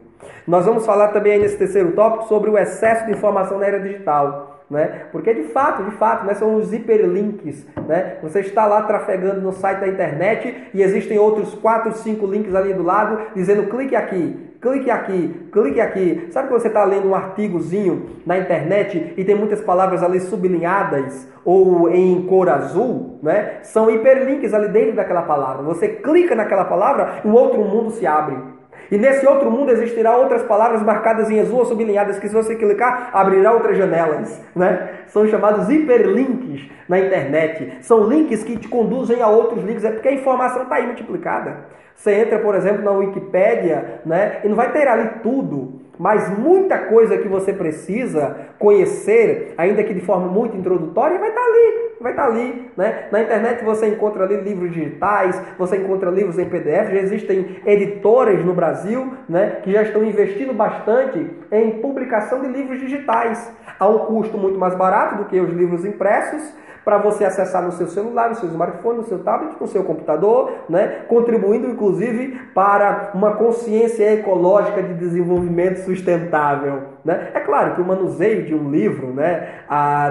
Nós vamos falar também nesse terceiro tópico sobre o excesso de informação na era digital, né? Porque de fato, né, são os hiperlinks, né? Você está lá trafegando no site da internet e existem outros 4, 5 links ali do lado dizendo clique aqui, clique aqui, clique aqui. Sabe quando você está lendo um artigozinho na internet e tem muitas palavras ali sublinhadas ou em cor azul, né? São hiperlinks ali dentro daquela palavra. Você clica naquela palavra e um outro mundo se abre. E nesse outro mundo existirá outras palavras marcadas em azul ou sublinhadas, que se você clicar, abrirá outras janelas, né? São chamados hiperlinks na internet. São links que te conduzem a outros links, é porque a informação está aí multiplicada. Você entra, por exemplo, na Wikipédia, né? E não vai ter ali tudo, mas muita coisa que você precisa conhecer, ainda que de forma muito introdutória, vai estar ali, né? Na internet você encontra ali livros digitais, você encontra livros em PDF, já existem editoras no Brasil, né, que já estão investindo bastante em publicação de livros digitais, a um custo muito mais barato do que os livros impressos, para você acessar no seu celular, no seu smartphone, no seu tablet, no seu computador, né? Contribuindo inclusive para uma consciência ecológica de desenvolvimento sustentável, né? É claro que o manuseio de um livro, né,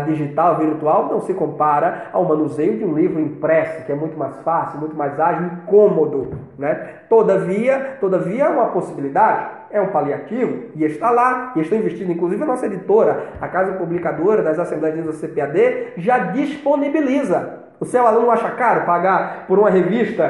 digital, virtual, não se compara ao manuseio de um livro impresso, que é muito mais fácil, muito mais ágil e cômodo, né? Todavia, é uma possibilidade. É um paliativo e está lá, e estou investindo, inclusive a nossa editora, a casa publicadora das Assembleias do CPAD, já disponibiliza. O seu aluno acha caro pagar por uma revista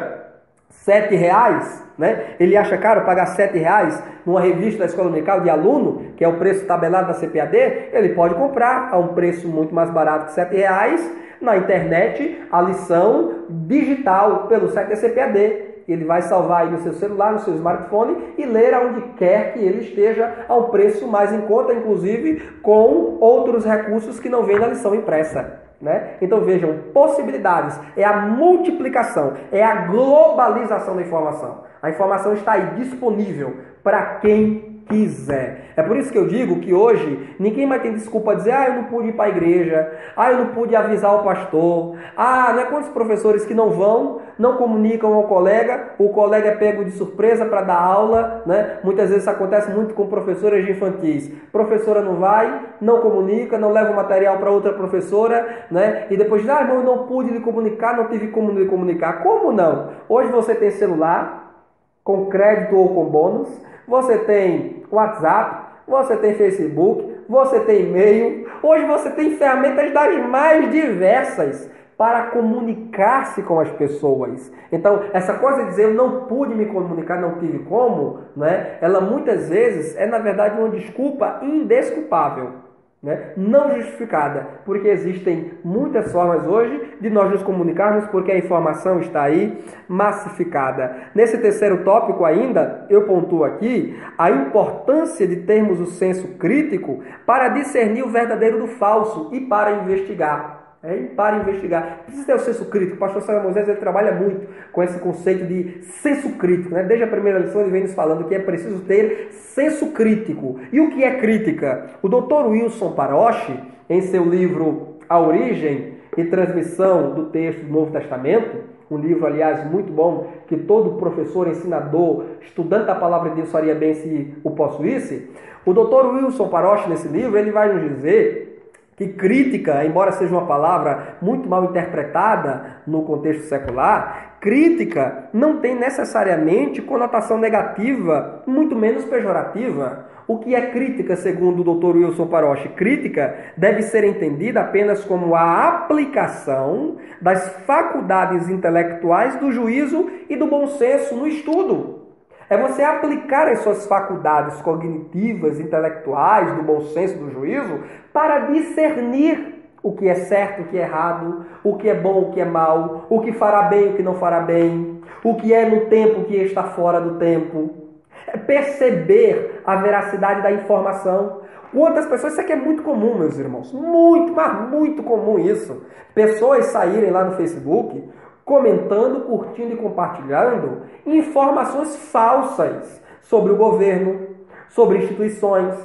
R$7, né? Ele acha caro pagar R$7 numa revista da Escola Dominical de aluno, que é o preço tabelado da CPAD, ele pode comprar a um preço muito mais barato que R$7 na internet a lição digital pelo site da CPAD. Ele vai salvar aí no seu celular, no seu smartphone e ler aonde quer que ele esteja a um preço mais em conta, inclusive com outros recursos que não vêm na lição impressa, né? Então vejam, possibilidades, é a multiplicação, é a globalização da informação. A informação está aí disponível para quem quiser. É por isso que eu digo que hoje ninguém mais tem desculpa a dizer: eu não pude ir para a igreja, eu não pude avisar o pastor, não é quantos professores que não vão, não comunicam ao colega, o colega é pego de surpresa para dar aula, né? Muitas vezes isso acontece muito com professoras de infantis. Professora não vai, não comunica, não leva o material para outra professora, né? E depois diz: irmão, eu não pude lhe comunicar, não tive como lhe comunicar. Como não? Hoje você tem celular, com crédito ou com bônus, você tem WhatsApp, você tem Facebook, você tem e-mail, hoje você tem ferramentas das mais diversas para comunicar-se com as pessoas. Então, essa coisa de dizer eu não pude me comunicar, não tive como, né? Ela muitas vezes é, na verdade, uma desculpa indesculpável, né? Não justificada, porque existem muitas formas hoje de nós nos comunicarmos, porque a informação está aí massificada. Nesse terceiro tópico ainda, eu pontuo aqui a importância de termos o senso crítico para discernir o verdadeiro do falso e para investigar. Para investigar. Precisa ter o senso crítico. O pastor Sérgio Moisés, ele trabalha muito com esse conceito de senso crítico, né? Desde a primeira lição ele vem nos falando que é preciso ter senso crítico. E o que é crítica? O Dr. Wilson Paroche, em seu livro A Origem e Transmissão do Texto do Novo Testamento, um livro, aliás, muito bom, que todo professor, ensinador, estudante da Palavra de Deus faria bem se o possuísse. O Dr. Wilson Paroche, nesse livro, ele vai nos dizer que crítica, embora seja uma palavra muito mal interpretada no contexto secular, crítica não tem necessariamente conotação negativa, muito menos pejorativa. O que é crítica, segundo o Dr. Wilson Paroche? Crítica deve ser entendida apenas como a aplicação das faculdades intelectuais do juízo e do bom senso no estudo. É você aplicar as suas faculdades cognitivas, intelectuais, do bom senso, do juízo, para discernir o que é certo, o que é errado, o que é bom, o que é mal, o que fará bem, o que não fará bem, o que é no tempo, o que está fora do tempo. É perceber a veracidade da informação. Quantas pessoas, isso aqui é muito comum, meus irmãos, muito, mas muito comum isso. Pessoas saírem lá no Facebook comentando, curtindo e compartilhando informações falsas sobre o governo, sobre instituições,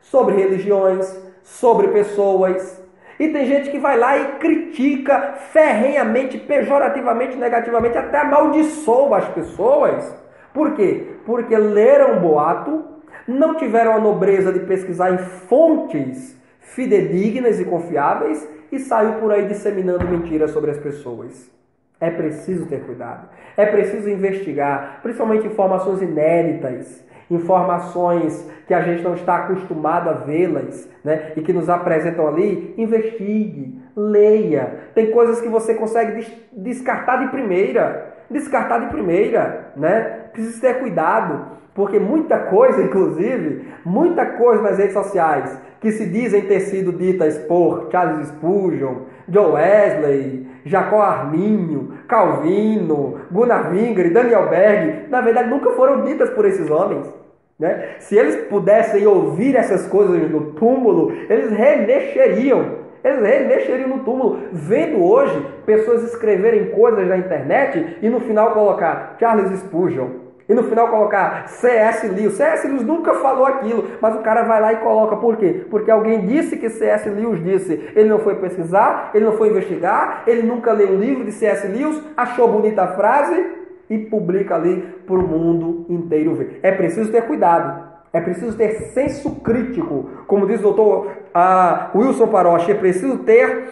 sobre religiões, sobre pessoas. E tem gente que vai lá e critica ferrenhamente, pejorativamente, negativamente, até amaldiçoa as pessoas. Por quê? Porque leram um boato, não tiveram a nobreza de pesquisar em fontes fidedignas e confiáveis e saiu por aí disseminando mentiras sobre as pessoas. É preciso ter cuidado, é preciso investigar, principalmente informações inéditas, informações que a gente não está acostumado a vê-las, né? E que nos apresentam ali. Investigue, leia. Tem coisas que você consegue descartar de primeira, né? Precisa ter cuidado. Porque muita coisa, inclusive, muita coisa nas redes sociais que se dizem ter sido ditas por Charles Spurgeon, John Wesley, Jacó Arminio, Calvino, Gunnar Wingren, Daniel Berg, na verdade nunca foram ditas por esses homens. Né? Se eles pudessem ouvir essas coisas no túmulo, eles remexeriam. Eles remexeriam no túmulo, vendo hoje pessoas escreverem coisas na internet e no final colocar Charles Spurgeon. E no final colocar C.S. Lewis. C.S. Lewis nunca falou aquilo, mas o cara vai lá e coloca. Por quê? Porque alguém disse que C.S. Lewis disse. Ele não foi pesquisar, ele não foi investigar, ele nunca leu um livro de C.S. Lewis, achou bonita a frase e publica ali para o mundo inteiro ver. É preciso ter cuidado. É preciso ter senso crítico. Como diz o doutor Wilson Paroche, é preciso ter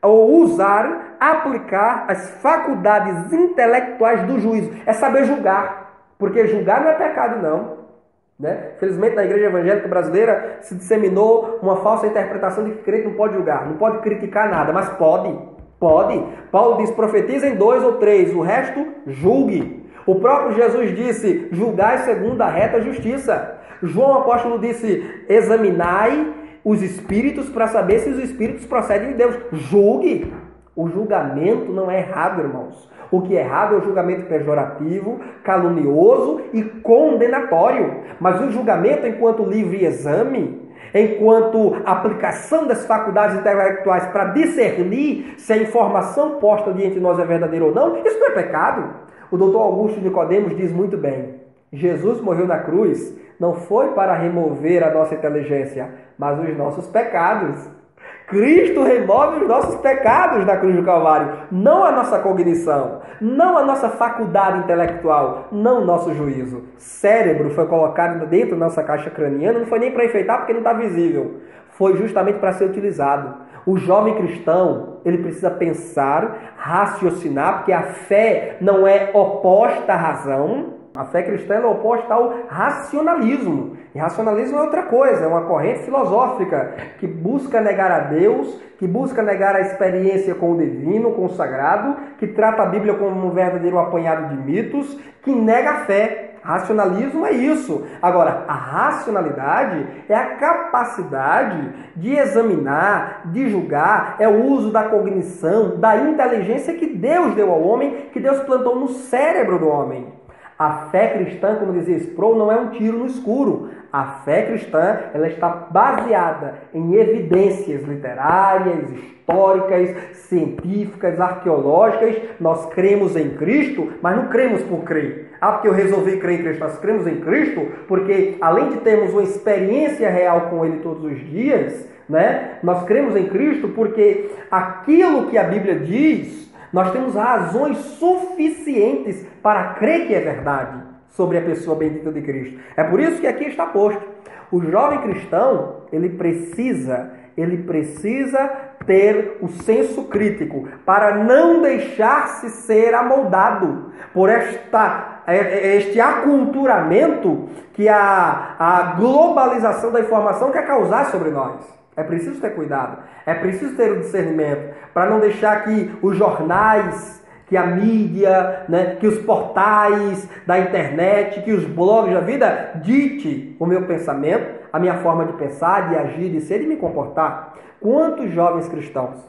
ou usar, aplicar as faculdades intelectuais do juízo. É saber julgar. Porque julgar não é pecado, não. Né? Felizmente, na igreja evangélica brasileira se disseminou uma falsa interpretação de que crente não pode julgar, não pode criticar nada, mas pode. Pode. Paulo diz, profetiza em 2 ou 3, o resto julgue. O próprio Jesus disse, julgai segundo a reta justiça. João apóstolo disse, examinai os espíritos para saber se os espíritos procedem de Deus. Julgue. O julgamento não é errado, irmãos. O que é errado é o julgamento pejorativo, calunioso e condenatório. Mas o julgamento enquanto livre exame, enquanto aplicação das faculdades intelectuais para discernir se a informação posta diante de nós é verdadeira ou não, isso não é pecado. O doutor Augusto Nicodemos diz muito bem, Jesus morreu na cruz, não foi para remover a nossa inteligência, mas os nossos pecados. Cristo remove os nossos pecados na cruz do Calvário, não a nossa cognição, não a nossa faculdade intelectual, não o nosso juízo. Cérebro foi colocado dentro da nossa caixa craniana, não foi nem para enfeitar porque não está visível, foi justamente para ser utilizado. O jovem cristão, ele precisa pensar, raciocinar, porque a fé não é oposta à razão. A fé cristã é oposta ao racionalismo. E racionalismo é outra coisa, é uma corrente filosófica que busca negar a Deus, que busca negar a experiência com o divino, com o sagrado, que trata a Bíblia como um verdadeiro apanhado de mitos, que nega a fé. Racionalismo é isso. Agora, a racionalidade é a capacidade de examinar, de julgar, é o uso da cognição, da inteligência que Deus deu ao homem, que Deus plantou no cérebro do homem. A fé cristã, como dizia Sproul, não é um tiro no escuro. A fé cristã, ela está baseada em evidências literárias, históricas, científicas, arqueológicas. Nós cremos em Cristo, mas não cremos por crer. Porque eu resolvi crer em Cristo. Nós cremos em Cristo porque, além de termos uma experiência real com Ele todos os dias, né, nós cremos em Cristo porque aquilo que a Bíblia diz, nós temos razões suficientes para crer que é verdade sobre a pessoa bendita de Cristo. É por isso que aqui está posto. O jovem cristão, ele precisa ter o senso crítico para não deixar-se ser amoldado por este aculturamento que a globalização da informação quer causar sobre nós. É preciso ter cuidado, é preciso ter o discernimento para não deixar que os jornais, que a mídia, né, que os portais da internet, que os blogs da vida dite o meu pensamento, a minha forma de pensar, de agir, de ser e me comportar. Quantos jovens cristãos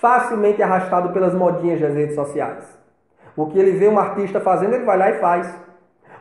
facilmente arrastados pelas modinhas das redes sociais? O que ele vê um artista fazendo, ele vai lá e faz.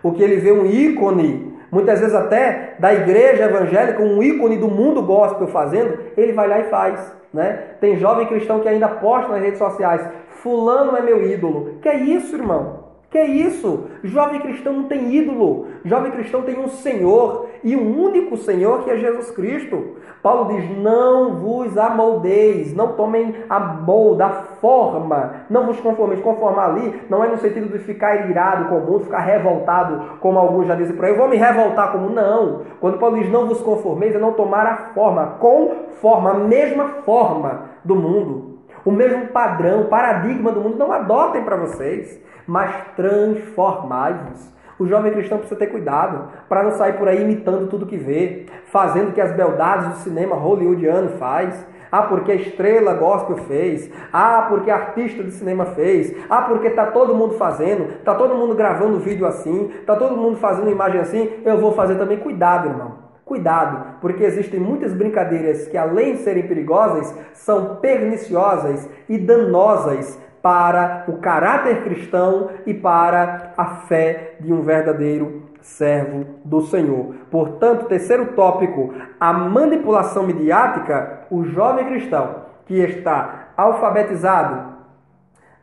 O que ele vê um ícone, muitas vezes até da igreja evangélica, um ícone do mundo gospel fazendo, ele vai lá e faz. Né? Tem jovem cristão que ainda posta nas redes sociais, fulano é meu ídolo. Que é isso, irmão? Que é isso? Jovem cristão não tem ídolo. Jovem cristão tem um Senhor, e um único Senhor que é Jesus Cristo. Paulo diz, não vos amoldeis, não tomem a molda, a forma, não vos conformeis. Conformar ali não é no sentido de ficar irado com o mundo, ficar revoltado, como alguns já dizem por aí, eu vou me revoltar como não. Quando Paulo diz não vos conformeis, é não tomar a forma, a mesma forma do mundo. O mesmo padrão, paradigma do mundo, não adotem para vocês, mas transformai-vos. O jovem cristão precisa ter cuidado para não sair por aí imitando tudo que vê, fazendo o que as beldades do cinema hollywoodiano faz. Ah, porque a estrela gospel fez. Ah, porque a artista de cinema fez. Ah, porque está todo mundo fazendo. Está todo mundo gravando vídeo assim. Está todo mundo fazendo imagem assim. Eu vou fazer também. Cuidado, irmão. Cuidado, porque existem muitas brincadeiras que, além de serem perigosas, são perniciosas e danosas para o caráter cristão e para a fé de um verdadeiro servo do Senhor. Portanto, terceiro tópico, a manipulação midiática. O jovem cristão que está alfabetizado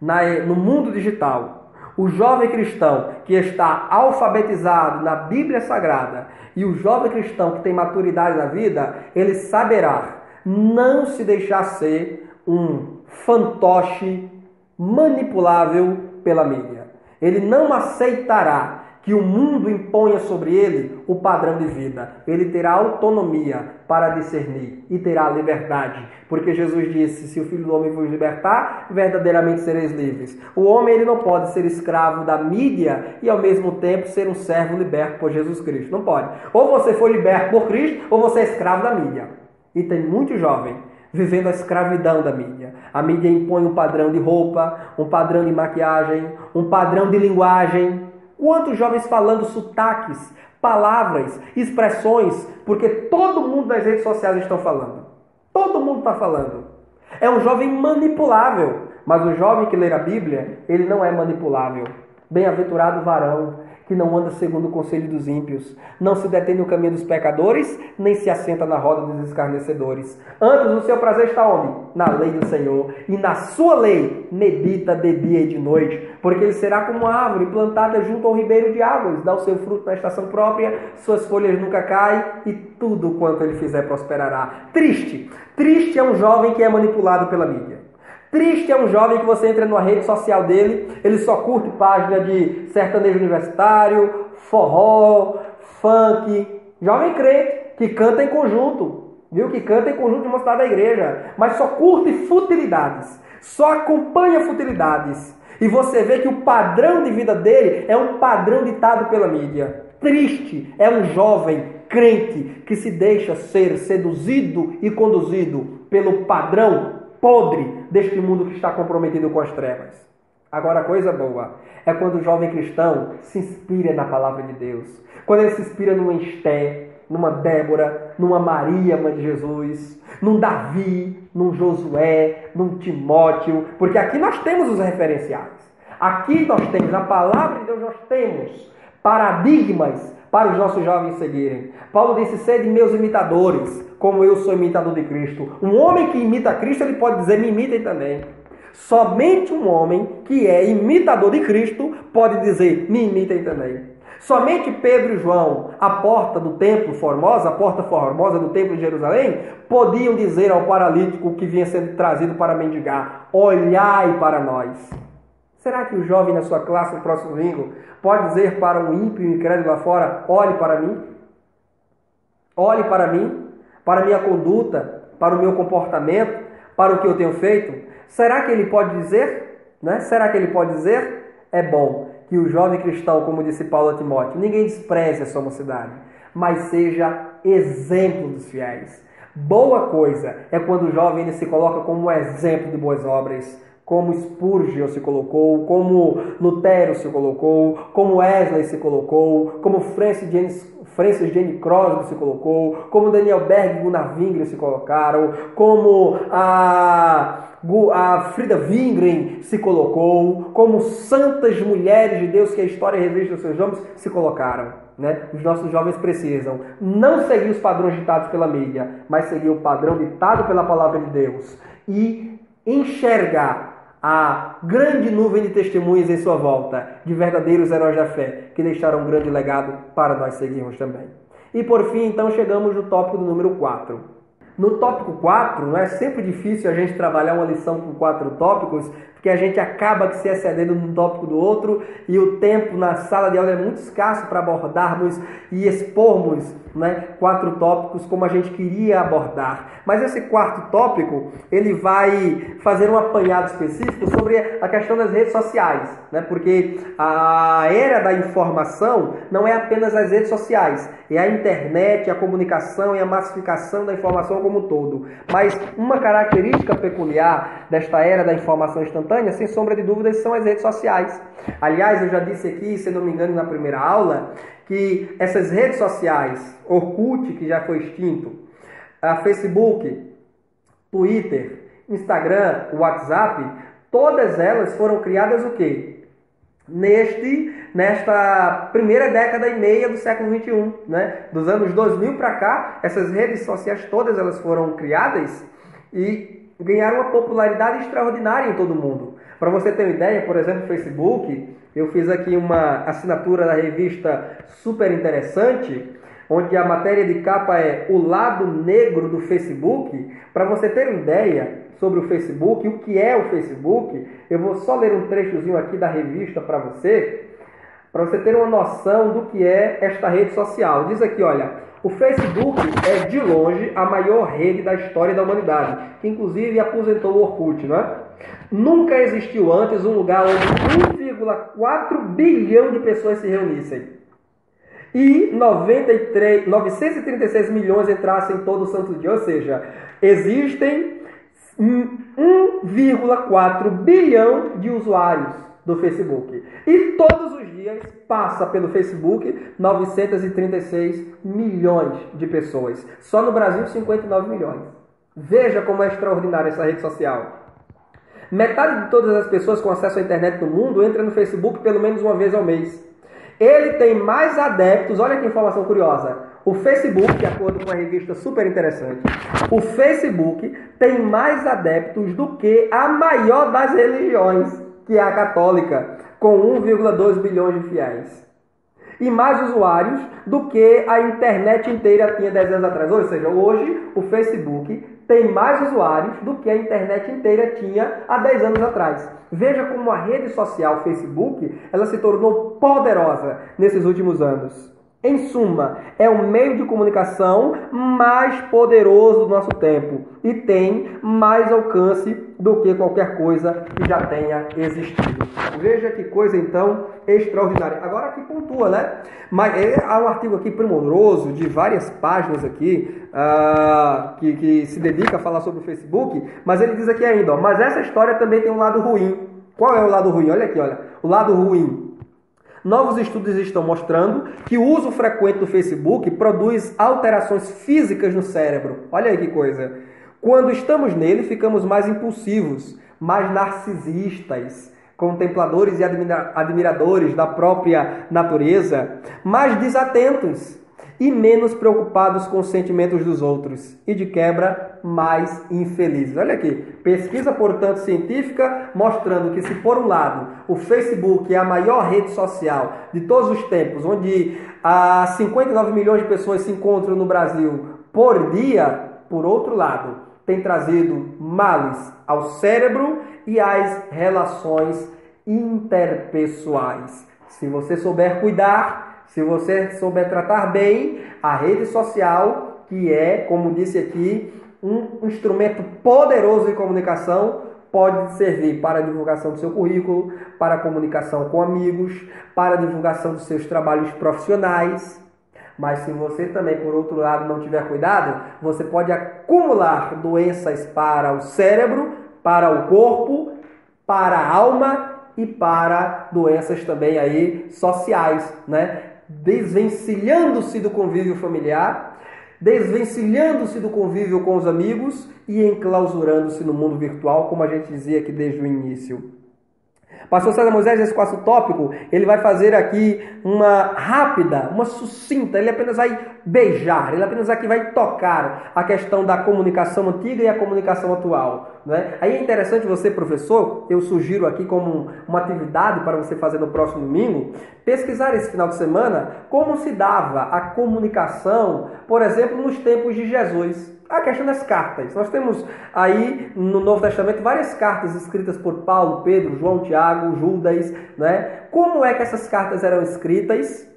no mundo digital, o jovem cristão que está alfabetizado na Bíblia Sagrada e o jovem cristão que tem maturidade na vida, ele saberá não se deixar ser um fantoche manipulável pela mídia. Ele não aceitará que o mundo imponha sobre ele o padrão de vida. Ele terá autonomia para discernir e terá liberdade. Porque Jesus disse, se o Filho do Homem vos libertar, verdadeiramente sereis livres. O homem ele não pode ser escravo da mídia e ao mesmo tempo ser um servo liberto por Jesus Cristo. Não pode. Ou você foi liberto por Cristo ou você é escravo da mídia. E tem muito jovem vivendo a escravidão da mídia. A mídia impõe um padrão de roupa, um padrão de maquiagem, um padrão de linguagem. Quantos jovens falando sotaques, palavras, expressões, porque todo mundo nas redes sociais estão falando. Todo mundo está falando. É um jovem manipulável, mas o jovem que lê a Bíblia, ele não é manipulável. Bem-aventurado o varão que não anda segundo o conselho dos ímpios, não se detém no caminho dos pecadores, nem se assenta na roda dos escarnecedores. Antes o seu prazer está onde? Na lei do Senhor. E na sua lei medita de dia e de noite, porque ele será como uma árvore plantada junto ao ribeiro de águas, dá o seu fruto na estação própria, suas folhas nunca caem e tudo quanto ele fizer prosperará. Triste. Triste é um jovem que é manipulado pela mídia. Triste é um jovem que você entra numa rede social dele, ele só curte página de sertanejo universitário, forró, funk, jovem crente que canta em conjunto, viu? Que canta em conjunto de uma cidade da igreja, mas só curte futilidades, só acompanha futilidades. E você vê que o padrão de vida dele é um padrão ditado pela mídia. Triste é um jovem crente que se deixa ser seduzido e conduzido pelo padrão podre deste mundo que está comprometido com as trevas. Agora, a coisa boa é quando o jovem cristão se inspira na palavra de Deus. Quando ele se inspira numa Esté, numa Débora, numa Maria, mãe de Jesus, num Davi, num Josué, num Timóteo. Porque aqui nós temos os referenciais. Aqui nós temos, na palavra de Deus, nós temos paradigmas para os nossos jovens seguirem. Paulo disse, sede meus imitadores, como eu sou imitador de Cristo. Um homem que imita Cristo, ele pode dizer, me imitem também. Somente um homem que é imitador de Cristo pode dizer, me imitem também. Somente Pedro e João, a porta do templo formosa, a porta formosa do templo de Jerusalém, podiam dizer ao paralítico que vinha sendo trazido para mendigar, olhai para nós. Será que o jovem na sua classe no próximo domingo pode dizer para um ímpio e incrédulo lá fora, olhe para mim? Olhe para mim, para a minha conduta, para o meu comportamento, para o que eu tenho feito? Será que ele pode dizer? Né? Será que ele pode dizer? É bom que o jovem cristão, como disse Paulo a Timóteo, ninguém despreze a sua mocidade, mas seja exemplo dos fiéis. Boa coisa é quando o jovem ele se coloca como exemplo de boas obras, como Spurgeon se colocou, como Lutero se colocou, como Wesley se colocou, como Francis Jane Crosby se colocou, como Daniel Berg e Gunnar Wingren se colocaram, como a Frida Wingren se colocou, como santas mulheres de Deus que a história registra os seus nomes se colocaram. Né? Os nossos jovens precisam não seguir os padrões ditados pela mídia, mas seguir o padrão ditado pela palavra de Deus e enxergar a grande nuvem de testemunhas em sua volta, de verdadeiros heróis da fé, que deixaram um grande legado para nós seguirmos também. E por fim, então, chegamos no tópico do número 4. No tópico 4, não é sempre difícil a gente trabalhar uma lição com 4 tópicos, porque a gente acaba se excedendo num tópico do outro e o tempo na sala de aula é muito escasso para abordarmos e expormos, né, 4 tópicos como a gente queria abordar. Mas esse quarto tópico, ele vai fazer um apanhado específico sobre a questão das redes sociais, né? Porque a era da informação não é apenas as redes sociais, é a internet, a comunicação e a massificação da informação como um todo. Mas uma característica peculiar desta era da informação instantânea, sem sombra de dúvidas, são as redes sociais. Aliás, eu já disse aqui, se não me engano, na primeira aula, que essas redes sociais, Orkut, que já foi extinto, a Facebook, Twitter, Instagram, WhatsApp, todas elas foram criadas o quê? Nesta primeira década e meia do século XXI, né? Dos anos 2000 para cá, essas redes sociais todas elas foram criadas e ganharam uma popularidade extraordinária em todo o mundo. Para você ter uma ideia, por exemplo, o Facebook, eu fiz aqui uma assinatura da revista super interessante, onde a matéria de capa é o lado negro do Facebook. Para você ter uma ideia sobre o Facebook, o que é o Facebook, eu vou só ler um trechozinho aqui da revista para você ter uma noção do que é esta rede social. Diz aqui, olha, o Facebook é de longe a maior rede da história da humanidade, que inclusive aposentou o Orkut, não é? Nunca existiu antes um lugar onde 1,4 bilhão de pessoas se reunissem e 936 milhões entrassem todo santo dia, ou seja, existem 1,4 bilhão de usuários do Facebook. E todos os dias passa pelo Facebook 936 milhões de pessoas. Só no Brasil, 59 milhões. Veja como é extraordinária essa rede social. Metade de todas as pessoas com acesso à internet no mundo entra no Facebook pelo menos uma vez ao mês. Ele tem mais adeptos, olha que informação curiosa. O Facebook, de acordo com uma revista super interessante, o Facebook tem mais adeptos do que a maior das religiões, que é a católica, com 1,2 bilhões de fiéis. E mais usuários do que a internet inteira tinha 10 anos atrás. Ou seja, hoje o Facebook tem mais usuários do que a internet inteira tinha há 10 anos atrás. Veja como a rede social Facebook ela se tornou poderosa nesses últimos anos. Em suma, é o meio de comunicação mais poderoso do nosso tempo e tem mais alcance do que qualquer coisa que já tenha existido. Veja que coisa, então, extraordinária. Agora aqui pontua, né? Mas há um artigo aqui primoroso, de várias páginas aqui, que se dedica a falar sobre o Facebook, mas ele diz aqui ainda, ó, mas essa história também tem um lado ruim. Qual é o lado ruim? Olha aqui, olha. O lado ruim. Novos estudos estão mostrando que o uso frequente do Facebook produz alterações físicas no cérebro. Olha aí que coisa. Quando estamos nele, ficamos mais impulsivos, mais narcisistas, contempladores e admiradores da própria natureza, mais desatentos e menos preocupados com os sentimentos dos outros e, de quebra, mais infelizes. Olha aqui, pesquisa, portanto, científica mostrando que se, por um lado, o Facebook é a maior rede social de todos os tempos, onde 59 milhões de pessoas se encontram no Brasil por dia, por outro lado, tem trazido males ao cérebro e às relações interpessoais. Se você souber cuidar, se você souber tratar bem, a rede social, que é, como disse aqui, um instrumento poderoso de comunicação, pode servir para a divulgação do seu currículo, para a comunicação com amigos, para a divulgação dos seus trabalhos profissionais. Mas se você também, por outro lado, não tiver cuidado, você pode acumular doenças para o cérebro, para o corpo, para a alma e para doenças também aí sociais, né? Desvencilhando-se do convívio familiar, desvencilhando-se do convívio com os amigos e enclausurando-se no mundo virtual, como a gente dizia aqui desde o início. Pastor César Moisés, esse quarto tópico, ele vai fazer aqui uma rápida, uma sucinta, ele apenas vai beijar, ele apenas aqui vai tocar a questão da comunicação antiga e a comunicação atual, né? Aí é interessante você, professor, eu sugiro aqui como uma atividade para você fazer no próximo domingo, pesquisar esse final de semana como se dava a comunicação, por exemplo, nos tempos de Jesus. A questão das cartas. Nós temos aí no Novo Testamento várias cartas escritas por Paulo, Pedro, João, Tiago, Judas, né? Como é que essas cartas eram escritas?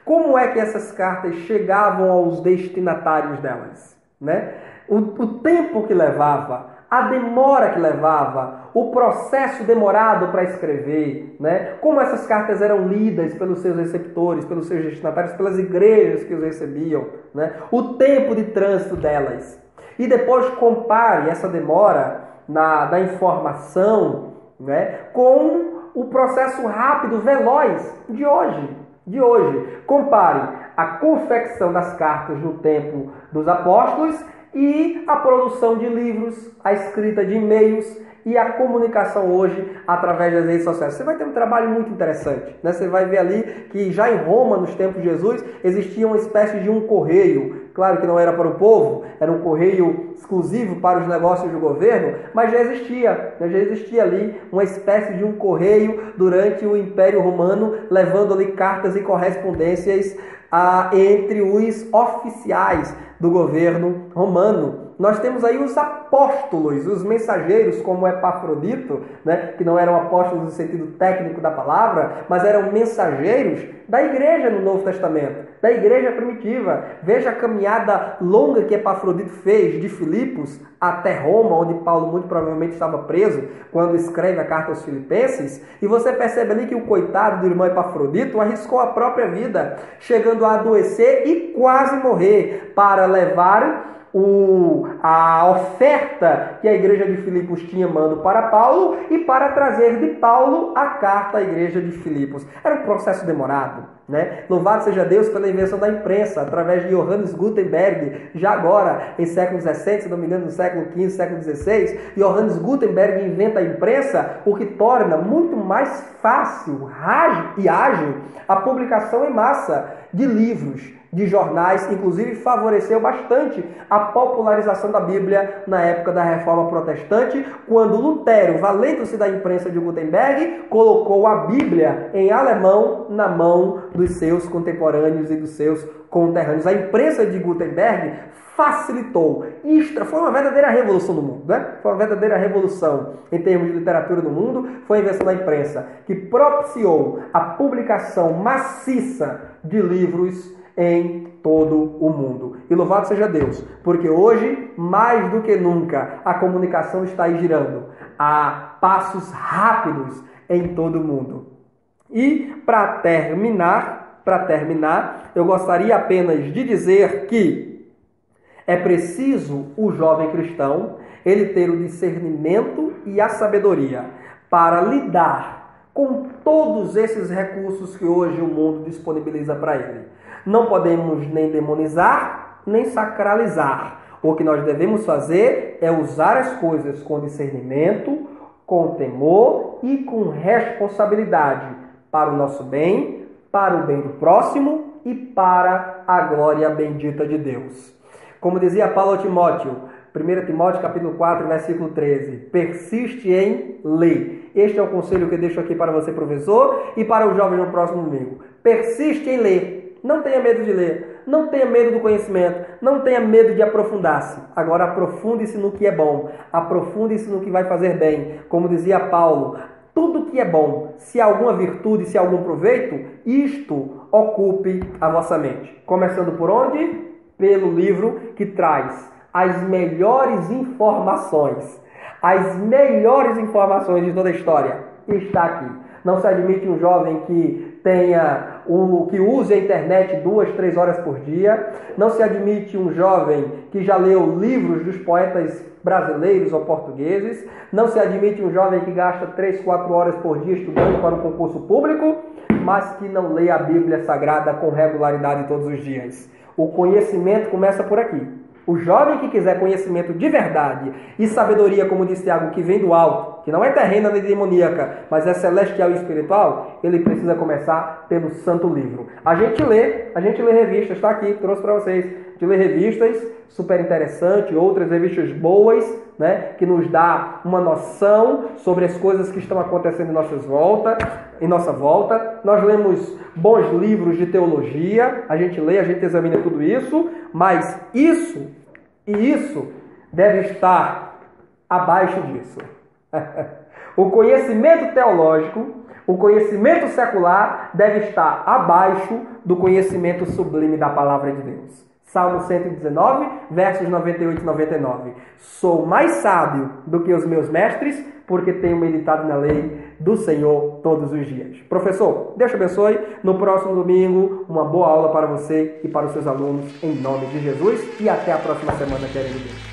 Como é que essas cartas chegavam aos destinatários delas, né? O tempo que levava, a demora que levava, o processo demorado para escrever, né? Como essas cartas eram lidas pelos seus receptores, pelos seus destinatários, pelas igrejas que os recebiam, né? O tempo de trânsito delas. E depois compare essa demora da informação, né, com o processo rápido, veloz de hoje. Compare a confecção das cartas no tempo dos apóstolos e a produção de livros, a escrita de e-mails e a comunicação hoje através das redes sociais. Você vai ter um trabalho muito interessante, né? Você vai ver ali que já em Roma, nos tempos de Jesus, existia uma espécie de um correio. Claro que não era para o povo, era um correio exclusivo para os negócios do governo, mas já existia ali uma espécie de um correio durante o Império Romano, levando ali cartas e correspondências entre os oficiais do governo romano. Nós temos aí os apóstolos, os mensageiros, como Epafrodito, né, que não eram apóstolos no sentido técnico da palavra, mas eram mensageiros da igreja no Novo Testamento, da igreja primitiva. Veja a caminhada longa que Epafrodito fez de Filipos até Roma, onde Paulo muito provavelmente estava preso quando escreve a carta aos Filipenses, e você percebe ali que o coitado do irmão Epafrodito arriscou a própria vida, chegando a adoecer e quase morrer, para levar a oferta que a igreja de Filipos tinha mandado para Paulo e para trazer de Paulo a carta à igreja de Filipos. Era um processo demorado, né? Louvado seja Deus pela invenção da imprensa, através de Johannes Gutenberg, já agora em século XVII, se não me engano no século XV, século XVI, Johannes Gutenberg inventa a imprensa, o que torna muito mais fácil e ágil a publicação em massa de livros, de jornais, inclusive favoreceu bastante a popularização da Bíblia na época da Reforma Protestante, quando Lutero, valendo-se da imprensa de Gutenberg, colocou a Bíblia em alemão na mão dos seus contemporâneos e dos seus conterrâneos. A imprensa de Gutenberg facilitou. Isto foi uma verdadeira revolução no mundo, né? Foi uma verdadeira revolução em termos de literatura no mundo. Foi a invenção da imprensa que propiciou a publicação maciça de livros em todo o mundo. E louvado seja Deus, porque hoje, mais do que nunca, a comunicação está aí girando a passos rápidos em todo o mundo. E para terminar, eu gostaria apenas de dizer que é preciso o jovem cristão ele ter o discernimento e a sabedoria para lidar com todos esses recursos que hoje o mundo disponibiliza para ele. Não podemos nem demonizar, nem sacralizar. O que nós devemos fazer é usar as coisas com discernimento, com temor e com responsabilidade para o nosso bem, para o bem do próximo e para a glória bendita de Deus. Como dizia Paulo a Timóteo, 1 Timóteo capítulo 4, versículo 13, persiste em ler. Este é o conselho que eu deixo aqui para você, professor, e para os jovens no próximo domingo. Persiste em ler. Não tenha medo de ler, não tenha medo do conhecimento, não tenha medo de aprofundar-se. Agora aprofunde-se no que é bom, aprofunde-se no que vai fazer bem. Como dizia Paulo, tudo que é bom, se há alguma virtude, se há algum proveito, isto ocupe a vossa mente. Começando por onde? Pelo livro que traz as melhores informações de toda a história. Está aqui. Não se admite um jovem que que use a internet 2, 3 horas por dia. Não se admite um jovem que já leu livros dos poetas brasileiros ou portugueses. Não se admite um jovem que gasta 3, 4 horas por dia estudando para um concurso público, mas que não lê a Bíblia Sagrada com regularidade todos os dias. O conhecimento começa por aqui. O jovem que quiser conhecimento de verdade e sabedoria, como disse Tiago, que vem do alto, que não é terrena nem demoníaca, mas é celestial e espiritual, ele precisa começar pelo Santo Livro. A gente lê revistas, está aqui, trouxe para vocês. A gente lê revistas, super interessante, outras revistas boas, né, que nos dá uma noção sobre as coisas que estão acontecendo em nossa volta. Nós lemos bons livros de teologia, a gente lê, a gente examina tudo isso, mas isso E isso deve estar abaixo disso. O conhecimento teológico, o conhecimento secular deve estar abaixo do conhecimento sublime da palavra de Deus. Salmo 119, versos 98 e 99. Sou mais sábio do que os meus mestres, porque tenho meditado na lei do Senhor todos os dias. Professor, Deus te abençoe. No próximo domingo, uma boa aula para você e para os seus alunos, em nome de Jesus. E até a próxima semana, querendo Deus.